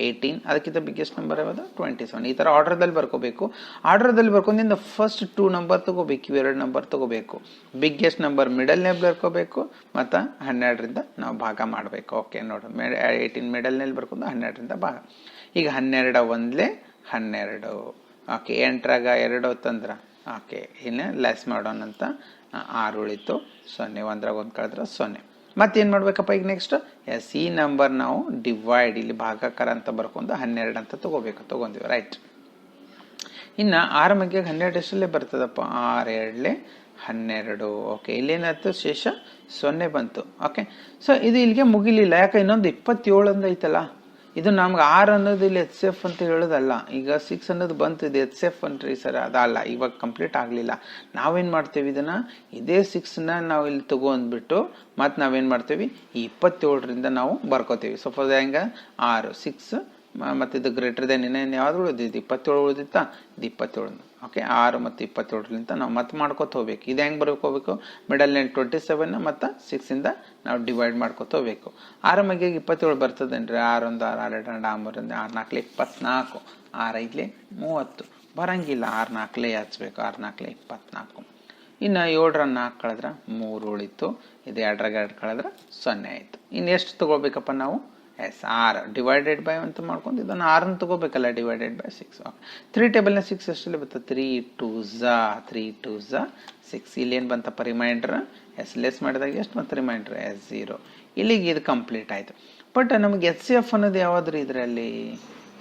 18, ಅದಕ್ಕಿಂತ ಬಿಗ್ಗೆಸ್ಟ್ ನಂಬರ್ ಯಾವುದು 27. ಈ ಥರ ಆರ್ಡರ್ದಲ್ಲಿ ಬರ್ಕೋಬೇಕು. ಆರ್ಡರ್ದಲ್ಲಿ ಬರ್ಕೊಂಡಿಂದ ಫಸ್ಟ್ 2 ನಂಬರ್ ತಗೋಬೇಕು, ಇವೆರಡು ನಂಬರ್ ತಗೋಬೇಕು. ಬಿಗ್ಗೆಸ್ಟ್ ನಂಬರ್ ಮಿಡಲ್ನಲ್ಲಿ ಬರ್ಕೋಬೇಕು ಮತ್ತು 12ರಿಂದ ನಾವು ಭಾಗ ಮಾಡಬೇಕು. ಓಕೆ, ನೋಡು 18 ಮಿಡಲ್ನಲ್ಲಿ ಬರ್ಕೊಂಡು 12ರಿಂದ ಭಾಗ. ಈಗ 12 ಒಂದ್ಲೆ 12. ಓಕೆ, 8ರಾಗ 2 ತಂದ್ರ ಓಕೆ, ಇನ್ನು ಲೆಸ್ ಮಾಡೋಣ ಅಂತ 6 ಉಳಿತು. 0 1ರಾಗ 1 ಕಳೆದ್ರೆ 0. ಮತ್ತೇನು ಮಾಡ್ಬೇಕಪ್ಪ ಈಗ ನೆಕ್ಸ್ಟ್? ಎಸ್, ಈ ನಂಬರ್ ನಾವು ಡಿವೈಡ್, ಇಲ್ಲಿ ಭಾಗಾಕಾರ ಅಂತ ಬರ್ಕೊಂಡು 12 ಅಂತ ತಗೊಂಡಿವಿ. ರೈಟ್. ಇನ್ನು 6 ಮಗ್ಗೆ 12 ಎಷ್ಟಲ್ಲೇ ಬರ್ತದಪ್ಪ? 6 2 12. ಓಕೆ, ಇಲ್ಲೇನಾಯ್ತು? ಶೇಷ 0 ಬಂತು. ಓಕೆ, ಸೊ ಇದು ಇಲ್ಲಿಗೆ ಮುಗಿಲಿಲ್ಲ. ಯಾಕೆ? ಇನ್ನೊಂದು 27 ಅಂದ ಐತಲ್ಲ, ಇದು ನಮ್ಗೆ 6 ಅನ್ನೋದು ಇಲ್ಲಿ HCF ಅಂತ ಹೇಳೋದಲ್ಲ. ಈಗ 6 ಅನ್ನೋದು ಬಂತು, ಇದು HCF ಅಂತ್ರಿ ಸರ್, ಅದಲ್ಲ, ಇವಾಗ ಕಂಪ್ಲೀಟ್ ಆಗಲಿಲ್ಲ. ನಾವೇನು ಮಾಡ್ತೇವೆ? ಇದೇ 6ನ ನಾವು ಇಲ್ಲಿ ತಗೊಂಡ್ಬಿಟ್ಟು ಮತ್ತು ನಾವೇನು ಮಾಡ್ತೇವೆ? ಈ 27ರಿಂದ ನಾವು ಬರ್ಕೋತೇವೆ. ಸಪೋಸ್ ಹೆಂಗೆ 6 6 ಮತ್ತು ಇದು ಗ್ರೇಟರ್ ದೆನ್ ಇನ್ನೇನು ಯಾವ್ದು ಉಳಿದಿದ್ದು? 27 ಉಳಿದಿತ್ತಾ? ಇದು 27. ಓಕೆ, 6 ಮತ್ತು 27ಲಿಂದ ನಾವು ಮತ್ತೆ ಮಾಡ್ಕೊತ ಹೋಗ್ಬೇಕು. ಇದು ಹೆಂಗೆ ಬರ್ಕೋಬೇಕು? ಮಿಡಲ್ ನೇನ್ 27 ಮತ್ತು 6ಇಂದ ನಾವು ಡಿವೈಡ್ ಮಾಡ್ಕೊತ ಹೋಗ್ಬೇಕು. 6 ಮಗ್ಗೆ 27 ಬರ್ತದೇನ್ರಿ? 6 1 6 2 2 6 3 6 4 24, 6 5 30 ಬರಂಗಿಲ್ಲ. 6 4 ಹಚ್ಬೇಕು, 6 4 24. ಇನ್ನು 7ರ 4 ಕಳೆದ್ರೆ 3 ಉಳಿತು. ಇದು 2ರ 2 ಕಳೆದ್ರೆ 0 ಆಯಿತು. ಇನ್ನು ಎಷ್ಟು ತಗೋಬೇಕಪ್ಪ ನಾವು? ಎಸ್, 6 ಡಿವೈಡೆಡ್ ಬೈ ಅಂತ ಮಾಡ್ಕೊಂಡು ಇದನ್ನು 6 ತಗೋಬೇಕಲ್ಲ, ಡಿವೈಡೆಡ್ ಬೈ 6. ಓಕೆ, 3 ಟೇಬಲ್ನ 6 ಎಷ್ಟಲ್ಲಿ ಬರ್ತದೆ? 3 2 6. ಇಲ್ಲೇನು ಬಂತಪ್ಪ? ರಿಮೈಂಡ್ರ್. ಎಸ್, ಲೆಸ್ ಮಾಡಿದಾಗ ಎಷ್ಟು ಮತ್ತು ರಿಮೈಂಡ್ರ್? ಎಸ್ 0. ಇಲ್ಲಿಗೆ ಇದು ಕಂಪ್ಲೀಟ್ ಆಯಿತು. ಬಟ್ ನಮಗೆ HCF ಅನ್ನೋದು ಯಾವ್ದ್ರಿ ಇದರಲ್ಲಿ?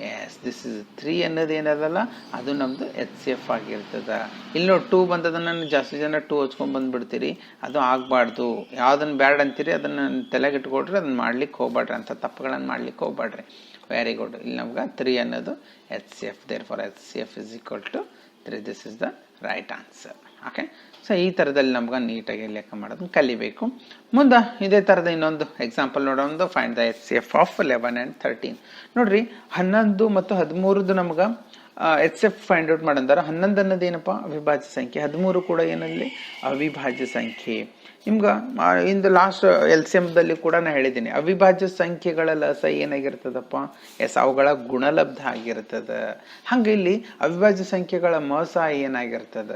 ಎಸ್, ದಿಸ್ ಇಸ್ 3 ಅನ್ನೋದು ಏನದಲ್ಲ, ಅದು ನಮ್ಮದು HCF ಆಗಿರ್ತದೆ. ಇಲ್ಲಿ ನೋಡಿ 2 ಬಂದದನ್ನು ಜಾಸ್ತಿ ಜನ 2 ಹಚ್ಕೊಂಡು ಬಂದುಬಿಡ್ತೀರಿ. ಅದು ಆಗಬಾರ್ದು. ಯಾವುದನ್ನು ಬ್ಯಾಡ್ ಅಂತೀರಿ ಅದನ್ನು ತಲೆಗಿಟ್ಕೊಡ್ರಿ, ಅದನ್ನು ಮಾಡ್ಲಿಕ್ಕೆ ಹೋಗ್ಬೇಡ್ರಿ, ಅಂತ ತಪ್ಪುಗಳನ್ನು ಮಾಡ್ಲಿಕ್ಕೆ ಹೋಗ್ಬೇಡ್ರಿ. Very good. ಇಲ್ಲಿ ನಮ್ಗೆ 3 ಅನ್ನೋದು HCF. Therefore HCF is equal to 3. This is the right answer. Okay, so ಈ ಥರದಲ್ಲಿ ನಮ್ಗೆ ನೀಟಾಗಿ ಲೆಕ್ಕ ಮಾಡೋದನ್ನ ಕಲಿಬೇಕು. ಮುಂದೆ ಇದೇ ಥರದ ಇನ್ನೊಂದು ಎಕ್ಸಾಂಪಲ್ ನೋಡೋದು. Find the HCF of 11 and 13. ನೋಡ್ರಿ, 11 ಮತ್ತು 13 ನಮ್ಗೆ HCF ಫೈಂಡ್ ಔಟ್ ಮಾಡಂದಾರ. 11 ಅನ್ನೋದು ಏನಪ್ಪ? ಅವಿಭಾಜ್ಯ ಸಂಖ್ಯೆ. 13 ಕೂಡ ಏನಲ್ಲಿ? ಅವಿಭಾಜ್ಯ ಸಂಖ್ಯೆ. ನಿಮ್ಗೆ ಇಂದು ಲಾಸ್ಟ್ LCMದಲ್ಲಿ ಕೂಡ ನಾನು ಹೇಳಿದ್ದೀನಿ, ಅವಿಭಾಜ್ಯ ಸಂಖ್ಯೆಗಳ ಲಸ ಏನಾಗಿರ್ತದಪ್ಪ? ಎಸ್, ಅವುಗಳ ಗುಣಲಬ್ಧ ಆಗಿರ್ತದೆ. ಹಂಗೆ ಇಲ್ಲಿ ಅವಿಭಾಜ್ಯ ಸಂಖ್ಯೆಗಳ ಮಸ ಏನಾಗಿರ್ತದ?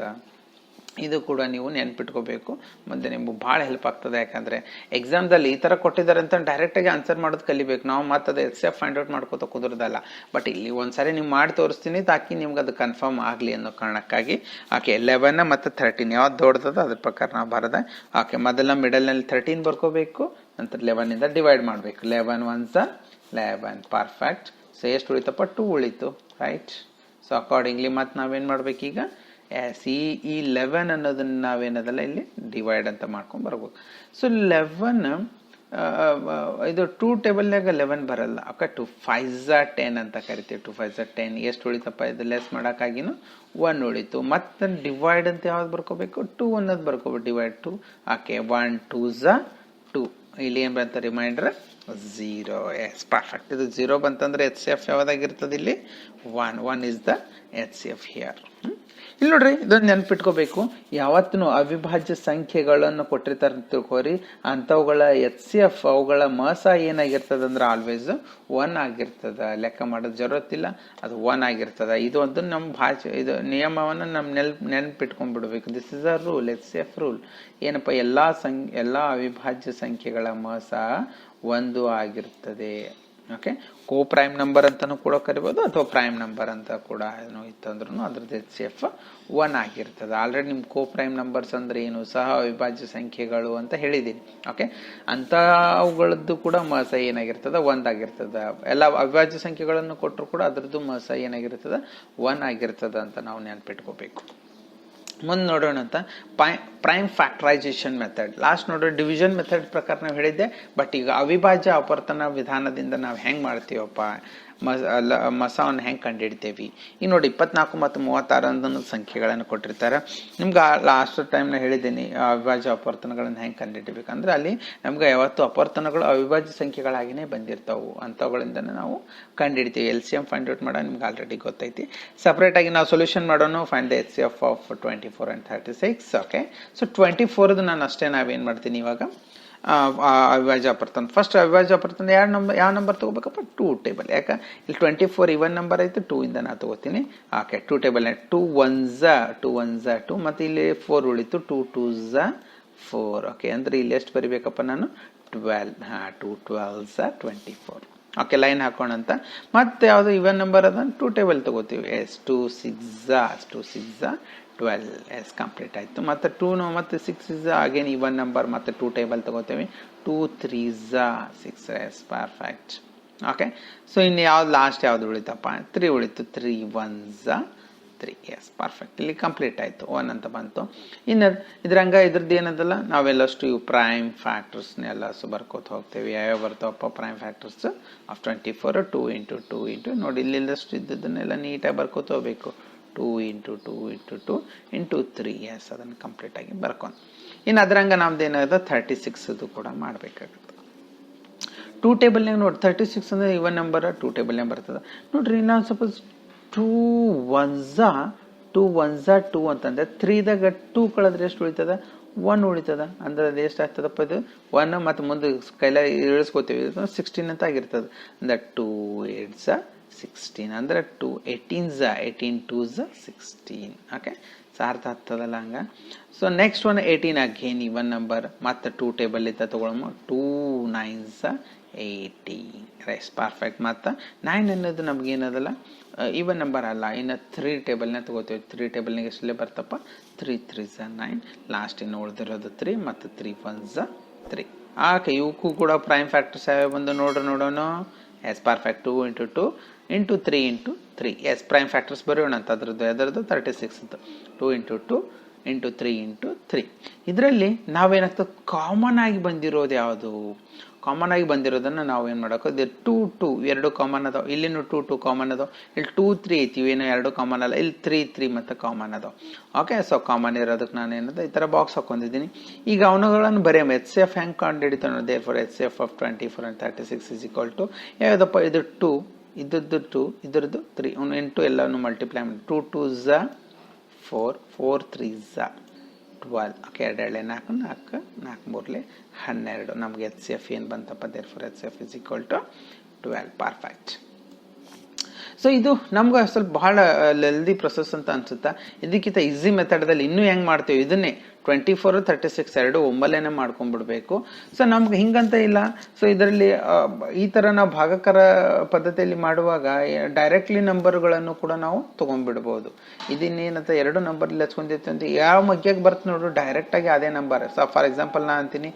ಇದು ಕೂಡ ನೀವು ನೆನ್ಪಿಟ್ಕೋಬೇಕು. ಮುಂದೆ ನಿಮ್ಗೆ ಭಾಳ ಹೆಲ್ಪ್ ಆಗ್ತದೆ. ಯಾಕಂದರೆ ಎಕ್ಸಾಮ್ದಲ್ಲಿ ಈ ಥರ ಕೊಟ್ಟಿದ್ದಾರೆ ಅಂತ ಡೈರೆಕ್ಟಾಗಿ ಆನ್ಸರ್ ಮಾಡೋದು ಕಲಿಬೇಕು ನಾವು. ಮತ್ತು ಅದು HCF ಫೈಂಡ್ ಔಟ್ ಮಾಡ್ಕೋತ ಕುದುರ್ದಲ್ಲ. ಬಟ್ ಇಲ್ಲಿ ಒಂದ್ಸರಿ ನೀವು ಮಾಡಿ ತೋರಿಸ್ತೀನಿ, ತಾಕಿ ನಿಮ್ಗೆ ಅದು ಕನ್ಫರ್ಮ್ ಆಗಲಿ ಅನ್ನೋ ಕಾರಣಕ್ಕಾಗಿ. ಓಕೆ, 11 ಮತ್ತು 13 ಯಾವ್ದು ದೊಡ್ಡದ ಅದ್ರ ಪ್ರಕಾರ ನಾವು ಬರೋದೆ. ಓಕೆ, ಮೊದಲ ಮಿಡಲ್ನಲ್ಲಿ 13 ಬರ್ಕೋಬೇಕು, ನಂತರ 11ಇಂದ ಡಿವೈಡ್ ಮಾಡಬೇಕು. 11 1s 11. ಪರ್ಫೆಕ್ಟ್. ಸೊ ಎಷ್ಟು ಉಳಿತಪ್ಪ? 2 ಉಳಿತು. ರೈಟ್. ಸೊ ಅಕಾರ್ಡಿಂಗ್ಲಿ ಮತ್ತು ನಾವೇನು ಮಾಡ್ಬೇಕೀಗ? ಎಸ್, ಈ 11 ಅನ್ನೋದನ್ನ ನಾವೇನದಲ್ಲ ಇಲ್ಲಿ ಡಿವೈಡ್ ಅಂತ ಮಾಡ್ಕೊಂಡು ಬರ್ಬೇಕು. ಸೊ 11 ಇದು 2 ಟೇಬಲ್ನಾಗ 11 ಬರಲ್ಲ. ಓಕೆ, 2 5s 10 ಅಂತ ಕರಿತೀವಿ. 2 5s 10. ಎಷ್ಟು ಉಳಿತಪ್ಪ? ಇದು ಲೆಸ್ ಮಾಡೋಕ್ಕಾಗಿನೂ 1 ಉಳಿತು. ಮತ್ತೆ ಡಿವೈಡ್ ಅಂತ ಯಾವ್ದು ಬರ್ಕೋಬೇಕು? 2 ಅನ್ನೋದು ಬರ್ಕೋಬೇಕು. ಡಿವೈಡ್ 2. Okay, 1 2s 2. ಇಲ್ಲಿ ಏನು ಬಂತ? ರಿಮೈಂಡರ್ 0. Yes, perfect. ಇದು 0 ಬಂತಂದ್ರೆ HCF ಯಾವ್ದಾಗಿರ್ತದೆ? ಇಲ್ಲಿ 1 ಇಸ್ ದ HCF ಹಿಯರ್. ಇಲ್ಲಿ ನೋಡ್ರಿ, ಇದನ್ನು ನೆನ್ಪಿಟ್ಕೋಬೇಕು. ಯಾವತ್ತೂ ಅವಿಭಾಜ್ಯ ಸಂಖ್ಯೆಗಳನ್ನು ಕೊಟ್ಟಿರ್ತಾರೆ ತಿಳ್ಕೊರಿ, ಅಂಥವುಗಳ HCF ಅವುಗಳ ಮಸ ಏನಾಗಿರ್ತದೆ ಅಂದ್ರೆ ಆಲ್ವೇಸ್ 1 ಆಗಿರ್ತದೆ. ಲೆಕ್ಕ ಮಾಡೋದು ಜರೂರತ್ತಿಲ್ಲ, ಅದು 1 ಆಗಿರ್ತದೆ. ಇದು ಒಂದು ನಮ್ಮ ಭಾಷೆ, ಇದು ನಿಯಮವನ್ನು ನಮ್ಮ ನೆನ್ಪಿಟ್ಕೊಂಡ್ಬಿಡ್ಬೇಕು. This is a rule, HCF rule. ಏನಪ್ಪ? ಎಲ್ಲ ಅವಿಭಾಜ್ಯ ಸಂಖ್ಯೆಗಳ ಮಸ 1 ಆಗಿರ್ತದೆ. ಓಕೆ, ಕೋ ಪ್ರೈಮ್ ನಂಬರ್ ಅಂತಲೂ ಕೂಡ ಕರಿಬೋದು ಅಥವಾ ಪ್ರೈಮ್ ನಂಬರ್ ಅಂತ ಕೂಡ ಏನೋ ಇತ್ತಂದ್ರೂ ಅದ್ರದ್ದು ಎಚ್ ಸಿ ಎಫ್ 1 ಆಗಿರ್ತದೆ. ಆಲ್ರೆಡಿ ನಿಮ್ಮ ಕೋ ಪ್ರೈಮ್ ನಂಬರ್ಸ್ ಅಂದರೆ ಏನು, ಸಹ ಅವಿಭಾಜ್ಯ ಸಂಖ್ಯೆಗಳು ಅಂತ ಹೇಳಿದ್ದೀನಿ. ಓಕೆ, ಅಂತ ಅವುಗಳದ್ದು ಕೂಡ ಮಸ ಏನಾಗಿರ್ತದೆ 1 ಆಗಿರ್ತದೆ. ಎಲ್ಲ ಅವಿಭಾಜ್ಯ ಸಂಖ್ಯೆಗಳನ್ನು ಕೊಟ್ಟರು ಕೂಡ ಅದ್ರದ್ದು ಮಸ ಏನಾಗಿರ್ತದೆ 1 ಆಗಿರ್ತದೆ ಅಂತ ನಾವು ನೆನಪಿಟ್ಕೋಬೇಕು. ಮುಂದೆ ನೋಡೋಣ ಅಂತ ಪ್ರೈಮ್ ಫ್ಯಾಕ್ಟರೈಸೇಷನ್ ಮೆಥಡ್. ಲಾಸ್ಟ್ ನೋಡೋಣ ಡಿವಿಷನ್ ಮೆಥಡ್ ಪ್ರಕಾರ ನಾವು ಹೇಳಿದ್ದೆ, ಬಟ್ ಈಗ ಅವಿಭಾಜ್ಯ ಅಪವರ್ತನ ವಿಧಾನದಿಂದ ನಾವು ಹೆಂಗೆ ಮಾಡ್ತೀವಪ್ಪ, ಮಸವನ್ನು ಹೆಂಗೆ ಕಂಡುಹಿಡ್ತೇವಿ. ಈಗ ನೋಡಿ 24 ಮತ್ತು 36 ಸಂಖ್ಯೆಗಳನ್ನು ಕೊಟ್ಟಿರ್ತಾರೆ. ನಿಮ್ಗೆ ಲಾಸ್ಟ್ ಟೈಮ್ನ ಹೇಳಿದ್ದೀನಿ ಅವಿಭಾಜ್ಯ ಅಪವರ್ತನಗಳನ್ನು ಹೆಂಗೆ ಕಂಡುಹಿಡಬೇಕಂದ್ರೆ, ಅಲ್ಲಿ ನಮ್ಗೆ ಯಾವತ್ತು ಅಪವರ್ತನಗಳು ಅವಿಭಾಜ್ಯ ಸಂಖ್ಯೆಗಳಾಗಿನೇ ಬಂದಿರ್ತಾವೆ, ಅಂಥವುಗಳಿಂದನೇ ನಾವು ಕಂಡುಹಿಡ್ತೀವಿ. L C M find out ಮಾಡೋ ನಿಮ್ಗೆ ಆಲ್ರೆಡಿ ಗೊತ್ತೈತಿ. ಸಪ್ರೇಟಾಗಿ ನಾವು ಸೊಲ್ಯೂಷನ್ ಮಾಡೋಣ. Find the H C F of 24 and 36. Okay, so 24 ನಾನು ಅಷ್ಟೇ ನಾವೇನು ಮಾಡ್ತೀನಿ ಇವಾಗ ಅವಿಭಾಜ್ಯ ಅಪವರ್ತನ. ಫಸ್ಟ್ ಅವಿಭಾಜ್ಯ ಅಪವರ್ತನ ಯಾವ ನಂಬರ್ ತಗೋಬೇಕಪ್ಪ, 2 ಟೇಬಲ್. ಯಾಕೆ ಇಲ್ಲಿ 24 ಇವನ್ ನಂಬರ್ ಐತೆ, 2 ಇಂದ ನಾ ತಗೋತೀನಿ. ಓಕೆ, 2 ಟೇಬಲ್ 2 1s 2 ಮತ್ತು ಇಲ್ಲಿ 4 ಉಳಿತು, 2 2s 4. ಓಕೆ, ಅಂದ್ರೆ ಇಲ್ಲಿ ಎಷ್ಟು ಬರಿಬೇಕಪ್ಪ ನಾನು 12. 2 12s 24. ಓಕೆ, ಲೈನ್ ಹಾಕೋಣ ಅಂತ. ಮತ್ತೆ ಯಾವುದು ಇವನ್ ನಂಬರ್ ಅದ 2 ಟೇಬಲ್ ತಗೋತೀವಿ. ಎಸ್ 2 6 12. ಎಸ್ ಕಂಪ್ಲೀಟ್ ಆಯಿತು. ಮತ್ತು 2 ಮತ್ತು 6 ಇಸ್ ಅಗೇನ್ ಇವನ್ ನಂಬರ್, ಮತ್ತು 2 ಟೇಬಲ್ ತಗೋತೀವಿ. 2 3s 6. Yes perfect. Okay, so ಇನ್ನು ಯಾವ್ದು ಲಾಸ್ಟ್ ಯಾವ್ದು ಉಳಿತಪ್ಪ, 3 ಉಳಿತು. 3 1s 3. Yes perfect. ಇಲ್ಲಿ ಕಂಪ್ಲೀಟ್ ಆಯಿತು, 1 ಅಂತ ಬಂತು. ಇನ್ನು ಇದ್ರದ್ದು ಏನದಲ್ಲ, ನಾವೆಲ್ಲಷ್ಟು ಇವು ಪ್ರೈಮ್ ಫ್ಯಾಕ್ಟರ್ಸ್ನೆಲ್ಲ ಬರ್ಕೋತ ಹೋಗ್ತೇವೆ. ಯಾವ್ಯಾವ ಬರ್ತಾವಪ್ಪ prime factors of 24, 2 into 2 into ನೋಡಿ ಇಲ್ಲೆಲ್ಲಷ್ಟು ಇದ್ದದನ್ನೆಲ್ಲ ನೀಟಾಗಿ ಬರ್ಕೋತ ಹೋಗ್ಬೇಕು. 2 ಇಂಟು 2 ಇಂಟು 2 ಇಂಟು 3. ಎಸ್ ಅದನ್ನು ಕಂಪ್ಲೀಟಾಗಿ ಬರ್ಕೊಂಡು ಇನ್ನು ಅದ್ರಂಗೆ ನಮ್ದು ಏನಾಗುತ್ತೆ 36 ಕೂಡ ಮಾಡಬೇಕಾಗುತ್ತೆ. 2 ಟೇಬಲ್ನಾಗ ನೋಡಿ 36 ಅಂದರೆ ಇವನ್ ನಂಬರ್ 2 ಟೇಬಲ್ನಾಗ ಬರ್ತದೆ ನೋಡ್ರಿ. ನಾವು ಸಪೋಸ್ 2 1s 2 ಅಂತಂದ್ರೆ 3ದಾಗ 2 ಕಳೆದ್ರೆ ಎಷ್ಟು ಉಳಿತದ, 1 ಉಳಿತದ. ಅಂದ್ರೆ ಅದು ಎಷ್ಟು ಆಗ್ತದಪ್ಪ, ಇದು 1 ಮತ್ತು ಮುಂದೆ ಕೈಲ ಇಳಿಸ್ಕೋತೀವಿ 16 ಅಂತ ಆಗಿರ್ತದೆ. ಅಂದ್ರೆ 2 8s 16 ಅಂದ್ರೆ 2 18s 18 2s 16. ಓಕೆ, ಸಾರ್ಥ ಆಗ್ತದಲ್ಲ ಹಂಗ. So next 18 again even number, ಮತ್ತೆ 2 ಟೇಬಲ್ ಇತ್ತ ತಗೊಳಮ್ಮ. 2 9s 18. Rice perfect. ಮತ್ತು 9 ಅನ್ನೋದು ನಮ್ಗೇನದಲ್ಲ ಇವನ್ ನಂಬರ್ ಅಲ್ಲ, ಇನ್ನು 3 ಟೇಬಲ್ನ ತಗೋತೀವಿ. 3 ಟೇಬಲ್ನಾಗ ಎಷ್ಟಲ್ಲೇ ಬರ್ತಪ್ಪ, 3 3s 9. ಲಾಸ್ಟ್ ಇನ್ನು ಉಳಿದಿರೋದು 3 ಮತ್ತು 3 1s 3. ಆಕೆ ಇವಕ್ಕೂ ಕೂಡ ಪ್ರೈಮ್ ಫ್ಯಾಕ್ಟರ್ಸ್ ಯಾವ್ಯಾವ ಬಂದು ನೋಡೋಣ. Yes perfect. 2 into 2 into 3 into 3. Yes prime factors ಬರೆಯೋಣ ಅಂತ. ಅದರದ್ದು 36 ಅಂತ. 2 ಇಂಟು 2 ಇಂಟು 3 ಇಂಟು 3. ಇದರಲ್ಲಿ ನಾವೇನಾಗ್ತದೆ ಕಾಮನ್ ಆಗಿ ಬಂದಿರೋದು ಯಾವುದು, ಕಾಮನ್ ಆಗಿ ಬಂದಿರೋದನ್ನು ನಾವು ಏನು ಮಾಡೋಕೆ, ಇದು 2 2 ಎರಡು ಕಾಮನ್ ಅದಾವ. ಇಲ್ಲಿನೂ 2 2 ಕಾಮನ್ ಅದಾವ. ಇಲ್ಲಿ 2 3 ಐತಿ, ಏನು ಎರಡು ಕಾಮನ್ ಅಲ್ಲ. ಇಲ್ಲಿ 3 3 ಮತ್ತು ಕಾಮನ್ ಅದಾವ. ಓಕೆ, ಸೊ ಕಾಮನ್ ಇರೋದಕ್ಕೆ ನಾನು ಏನದ ಈ ಥರ ಬಾಕ್ಸ್ ಹಾಕೊಂಡಿದ್ದೀನಿ. ಈಗ ಅವನುಗಳನ್ನು ಬರೆಯಮ್ಮ. ಎಚ್ ಸಿ ಎಫ್ ಹೆಂಗೆ ಕಂಡು ಹಿಡಿತಾನೆ ನೋಡಿ. Therefore H C F of 24 and 36 is equal to ಯಾವುದಪ್ಪ, ಇದು 2 ಇದ್ದದ್ದು 2 ಇದರದ್ದು 3 ಇಂಟು ಎಲ್ಲವನ್ನು ಮಲ್ಟಿಪ್ಲೈ ಮಾಡಿ. 2 2s 4 4 3s 12. ಓಕೆ, 2 4 4 4 3 12. ನಮಗೆ ಎಚ್ ಸಿ ಎಫ್ ಏನು ಬಂತಪ್ಪ, therefore H C F is equal to 12. Perfect. So ಇದು ನಮ್ಗೆ ಸ್ವಲ್ಪ ಬಹಳ ಲೆಲ್ದಿ ಪ್ರೊಸೆಸ್ ಅಂತ ಅನ್ಸುತ್ತಾ. ಇದಕ್ಕಿಂತ ಈಸಿ ಮೆಥಡ್ದಲ್ಲಿ ಇನ್ನೂ ಹೆಂಗೆ ಮಾಡ್ತೀವಿ, ಇದನ್ನೇ 24 36 ಎರಡು ಒಮ್ಮಲೇನೆ ಮಾಡ್ಕೊಂಡ್ಬಿಡ್ಬೇಕು. ಸೊ ನಮ್ಗೆ ಹಿಂಗಂತ ಇಲ್ಲ. ಸೊ ಇದರಲ್ಲಿ ಈ ಥರ ನಾವು ಭಾಗಕರ ಪದ್ಧತಿಯಲ್ಲಿ ಮಾಡುವಾಗ ಡೈರೆಕ್ಟ್ಲಿ ನಂಬರ್ಗಳನ್ನು ಕೂಡ ನಾವು ತೊಗೊಂಡ್ಬಿಡ್ಬೋದು. ಇದನ್ನೇನಂತ 2 ನಂಬರ್ ಹಚ್ಕೊಂಡಿರ್ತೀವಿ ಅಂತ ಯಾವ ಮಗ್ಗೆಗೆ ಬರ್ತ ನೋಡು, ಡೈರೆಕ್ಟಾಗಿ ಅದೇ ನಂಬರ್. ಸೊ ಫಾರ್ ಎಕ್ಸಾಂಪಲ್ ನಾ ಅಂತೀನಿ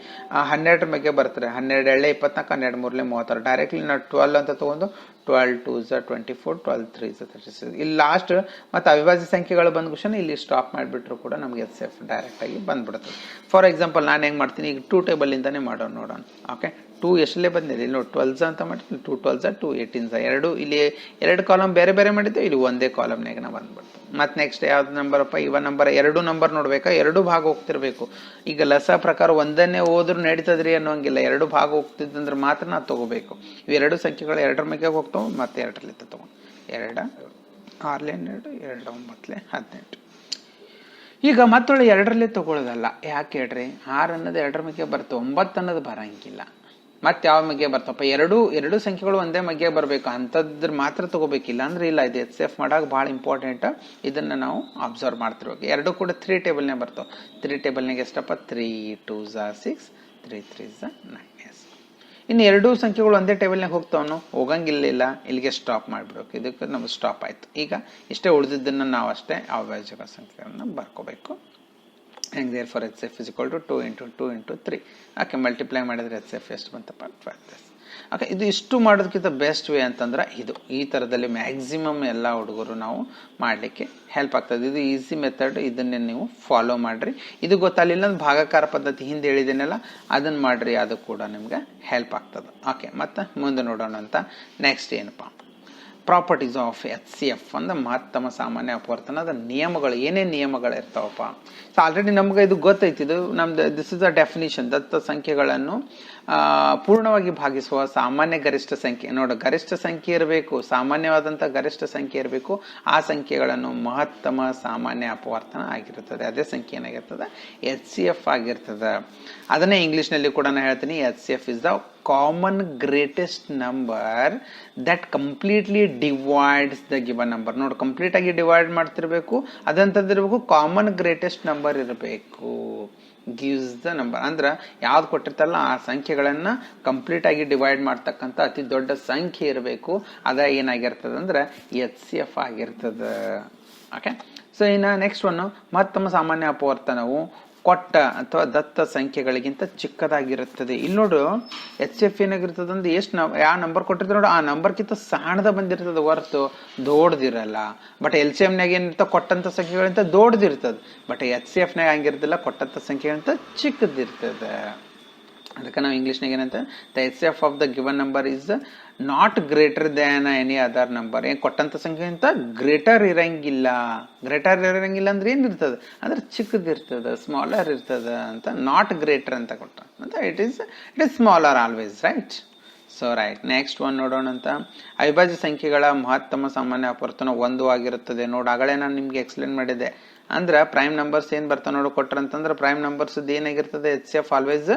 12 ಬಗ್ಗೆ ಬರ್ತಾರೆ. 12 ಎಳ್ಳೆ 24 12 3 36. ಡೈರೆಕ್ಟ್ಲಿ ನಾವು 12 ಅಂತ ತೊಗೊಂಡು 12 2s 24 12 3s 36. ಇಲ್ಲಿ ಲಾಸ್ಟ್ ಮತ್ತು ಅವಿಭಾಜ್ಯ ಸಂಖ್ಯೆಗಳು ಬಂದ ಕ್ವಶನ್ ಇಲ್ಲಿ ಸ್ಟಾಪ್ ಮಾಡಿಬಿಟ್ರು ಕೂಡ ನಮಗೆ ಎಚ್ ಸಿ ಎಫ್ ಡೈರೆಕ್ಟಾಗಿ ಬಂದ್ಬಿಡ್ತದೆ. ಫಾರ್ ಎಕ್ಸಾಂಪಲ್ ನಾನು ಹೆಂಗೆ ಮಾಡ್ತೀನಿ, ಈಗ 2 ಟೇಬಲಿಂದನೇ ನೋಡೋಣ. ಓಕೆ, 2 ಎಷ್ಟಲ್ಲೇ ಬಂದಿದೆ, ಇಲ್ಲಿ ನೋಡಿ 12s ಅಂತ ಮಾಡಿ 2 12s 2 18s. ಎರಡು ಇಲ್ಲಿ 2 ಕಾಲಮ್ ಬೇರೆ ಬೇರೆ ಮಾಡಿದ್ದೆ, ಇಲ್ಲಿ ಒಂದೇ ಕಾಲಮ್ನಾಗ ನಾವು ಬಂದ್ಬಿಡ್ತು. ಮತ್ತು ನೆಕ್ಸ್ಟ್ ಯಾವ್ದು ನಂಬರಪ್ಪ, ಇವನ್ ನಂಬರ್ 2 ನಂಬರ್ ನೋಡ್ಬೇಕಾ, 2 ಭಾಗ ಹೋಗ್ತಿರ್ಬೇಕು. ಈಗ ಲಸ ಪ್ರಕಾರ ಒಂದನ್ನೇ ಹೋದ್ರು ನಡೀತದ್ರಿ ಅನ್ನೋಂಗಿಲ್ಲ. 2 ಭಾಗ ಹೋಗ್ತಿದ್ದಂದ್ರೆ ಮಾತ್ರ ನಾವು ತಗೋಬೇಕು. ಇವು 2 ಸಂಖ್ಯೆಗಳು 2ರ ಮೇಲೆ ಹೋಗ್ತಾವೆ, ಮತ್ತೆ 2ರಲ್ಲಿ ತಗೊಂಡು 2 6 2 2 9 18. ಈಗ ಮತ್ತೊಳ್ಳೆ 2ರಲ್ಲೇ ತಗೊಳ್ಳೋದಲ್ಲ. ಯಾಕೆ ಹೇಳ್ರಿ, 6 ಅನ್ನೋದು 2ರ ಮೇಲೆ ಬರ್ತವೆ, 9 ಅನ್ನೋದು ಬರಂಗಿಲ್ಲ. ಮತ್ತೆ ಯಾವ ಮಗೆ ಬರ್ತಪ್ಪ, ಎರಡು ಸಂಖ್ಯೆಗಳು ಒಂದೇ ಮಗೆ ಬರಬೇಕು, ಅಂಥದ್ರ ಮಾತ್ರ ತಗೋಬೇಕಿಲ್ಲ ಅಂದ್ರೆ ಇಲ್ಲ. ಇದು ಎಚ್ ಸಿ ಎಫ್ ಮಾಡಾಗ ಭಾಳ ಇಂಪಾರ್ಟೆಂಟ್. ಇದನ್ನು ನಾವು ಅಬ್ಸರ್ವ್ ಮಾಡ್ತಿರ್ಬೇಕು. 2 ಕೂಡ 3 ಟೇಬಲ್ನಾಗ ಬರ್ತಾವೆ. 3 ಟೇಬಲ್ನಾಗ ಎಷ್ಟಪ್ಪ, 3 2s 6 3 3s 9. ಎಸ್ ಇನ್ನು ಎರಡೂ ಸಂಖ್ಯೆಗಳು ಒಂದೇ ಟೇಬಲ್ನಾಗ ಹೋಗ್ತಾವನು ಹೋಗಂಗಿಲ್ಲ, ಇಲ್ಲಿಗೆ ಸ್ಟಾಪ್ ಮಾಡಿಬಿಡ್ಬೇಕು. ಇದಕ್ಕೆ ನಮ್ಗೆ ಸ್ಟಾಪ್ ಆಯಿತು. ಈಗ ಇಷ್ಟೇ ಉಳಿದಿದ್ದನ್ನು ನಾವು ಅಷ್ಟೇ ಅವಿಭಾಜ್ಯ ಸಂಖ್ಯೆಗಳನ್ನು ಬರ್ಕೋಬೇಕು. and therefore HCF is equal to 2 into 2 into 3. Okay, multiply ಮಾಡಿದ್ರೆ HCF ಎಷ್ಟು ಬಂತಪ್ಪ? 12. ಓಕೆ, ಇದು ಇಷ್ಟು ಮಾಡೋದಕ್ಕಿಂತ ಬೆಸ್ಟ್ ವೇ ಅಂತಂದ್ರೆ ಇದು ಈ ಥರದಲ್ಲಿ ಮ್ಯಾಕ್ಸಿಮಮ್ ಎಲ್ಲ ಹುಡುಗರು ನಾವು ಮಾಡಲಿಕ್ಕೆ ಹೆಲ್ಪ್ ಆಗ್ತದೆ. ಇದು ಈಸಿ ಮೆಥಡ್, ಇದನ್ನೇ ನೀವು ಫಾಲೋ ಮಾಡಿರಿ. ಇದು ಗೊತ್ತಾಗಲಿಲ್ಲ ಅಂದ್ರೆ ಭಾಗಾಕಾರ ಪದ್ಧತಿ ಹಿಂದೆ ಹೇಳಿದ್ದೇನಲ್ಲ ಅದನ್ನು ಮಾಡಿರಿ, ಅದು ಕೂಡ ನಿಮ್ಗೆ ಹೆಲ್ಪ್ ಆಗ್ತದೆ. ಓಕೆ, ಮತ್ತು ಮುಂದೆ ನೋಡೋಣ ಅಂತ. ನೆಕ್ಸ್ಟ್ ಏನಪ್ಪ? ಪ್ರಾಪರ್ಟೀಸ್ ಆಫ್ HCF ಅಂದ್ರೆ ಮಹತ್ತಮ ಸಾಮಾನ್ಯ ಅಪವರ್ತನದ ನಿಯಮಗಳು. ಏನೇನು ನಿಯಮಗಳು ಇರ್ತಾವಪ್ಪ? ಸೊ ಆಲ್ರೆಡಿ ನಮ್ಗೆ ಇದು ಗೊತ್ತೈತಿ. ಇದು ನಮ್ದು ದಿಸ್ ಇಸ್ ಅ ಡೆಫಿನಿಷನ್. ದತ್ತ ಸಂಖ್ಯೆಗಳನ್ನು ಪೂರ್ಣವಾಗಿ ಭಾಗಿಸುವ ಸಾಮಾನ್ಯ ಗರಿಷ್ಠ ಸಂಖ್ಯೆ. ನೋಡು, ಗರಿಷ್ಠ ಸಂಖ್ಯೆ ಇರಬೇಕು, ಸಾಮಾನ್ಯವಾದಂಥ ಗರಿಷ್ಠ ಸಂಖ್ಯೆ ಇರಬೇಕು. ಆ ಸಂಖ್ಯೆಗಳನ್ನು ಮಹತ್ತಮ ಸಾಮಾನ್ಯ ಅಪವರ್ತನ ಆಗಿರ್ತದೆ. ಅದೇ ಸಂಖ್ಯೆ ಏನಾಗಿರ್ತದೆ? HCF ಆಗಿರ್ತದೆ. ಅದನ್ನೇ ಇಂಗ್ಲೀಷ್ನಲ್ಲಿ ಕೂಡ ನಾನು ಹೇಳ್ತೀನಿ, HCF is the common greatest number that completely divides the given number. ನೋಡಿ, ಕಂಪ್ಲೀಟ್ ಆಗಿ ಡಿವೈಡ್ ಮಾಡ್ತಿರ್ಬೇಕು, ಅದಂತದಿರ್ಬೇಕು ಕಾಮನ್ ಗ್ರೇಟೆಸ್ಟ್ ನಂಬರ್ ಇರಬೇಕು. ಗಿವ್ಸ್ ದ ನಂಬರ್ ಅಂದ್ರೆ ಯಾವ್ದು ಕೊಟ್ಟಿರ್ತಲ್ಲ ಆ ಸಂಖ್ಯೆಗಳನ್ನ ಕಂಪ್ಲೀಟ್ ಆಗಿ ಡಿವೈಡ್ ಮಾಡ್ತಕ್ಕಂಥ ಅತಿ ದೊಡ್ಡ ಸಂಖ್ಯೆ ಇರಬೇಕು. ಅದ ಏನಾಗಿರ್ತದೆ ಅಂದ್ರೆ HCF ಆಗಿರ್ತದೆ. ಓಕೆ, ಸೊ ಇನ್ನು ನೆಕ್ಸ್ಟ್ ಒನ್, ಮಹತ್ತಮ ಸಾಮಾನ್ಯ ಅಪವರ್ತನವು ಕೊಟ್ಟ ಅಥವಾ ದತ್ತ ಸಂಖ್ಯೆಗಳಿಗಿಂತ ಚಿಕ್ಕದಾಗಿರುತ್ತದೆ. ಇಲ್ಲಿ ನೋಡು, HCF ಏನಾಗಿರ್ತದೆ ಅಂದ್ರೆ ಎಷ್ಟು ಯಾವ ನಂಬರ್ ಕೊಟ್ಟಿರ್ತಾರೆ ನೋಡು, ಆ ನಂಬರ್ಗಿಂತ ಸಣ್ಣದ ಬಂದಿರ್ತದೆ ಹೊರತು ದೊಡ್ಡದಿರಲ್ಲ. ಬಟ್ LCMನಾಗ ಏನಿರ್ತದೆ? ಕೊಟ್ಟಂತ ಸಂಖ್ಯೆಗಳಿಂತ ದೊಡ್ಡದಿರ್ತದೆ. ಬಟ್ HCFನಾಗ ಹಂಗಿರ್ತಿಲ್ಲ, ಕೊಟ್ಟಂತ ಸಂಖ್ಯೆಗಳಿಂತ ಚಿಕ್ಕದಿರ್ತದೆ. ಅದಕ್ಕೆ ನಾವು ಇಂಗ್ಲೀಷ್ನಾಗ ಏನಂತ, the HCF of the given number is not greater than any other number. ಏನ್ ಕೊಟ್ಟಂತ ಸಂಖ್ಯೆಗಿಂತ ಗ್ರೇಟರ್ ಇರಂಗಿಲ್ಲ. ಗ್ರೇಟರ್ ಇರಂಗಿಲ್ಲ ಅಂದ್ರೆ ಏನಿರ್ತದೆ ಅಂದ್ರೆ ಚಿಕ್ಕದಿರ್ತದೆ, ಸ್ಮಾಲರ್ ಇರ್ತದೆ ಅಂತ. ನಾಟ್ ಗ್ರೇಟರ್ ಅಂತ ಕೊಟ್ಟ ಅಂತ it is smaller always, right? So right, next one ನೋಡೋಣ ಅಂತ. ಅವಿಭಾಜ್ಯ ಸಂಖ್ಯೆಗಳ ಮಹತ್ತಮ ಸಾಮಾನ್ಯ ಅಪವರ್ತನ 1 ಆಗಿರುತ್ತದೆ. ನೋಡಿ, ಆಗಲೇ ನಾನು ನಿಮ್ಗೆ ಎಕ್ಸ್ಪ್ಲೇನ್ ಮಾಡಿದ್ದೆ. ಅಂದ್ರೆ ಪ್ರೈಮ್ ನಂಬರ್ಸ್ ಏನ್ ಬರ್ತಾವ ನೋಡು ಕೊಟ್ರಂತಂದ್ರೆ ಪ್ರೈಮ್ ನಂಬರ್ಸ್ ಏನಾಗಿರ್ತದೆ? HCF ಆಲ್ವೇಸ್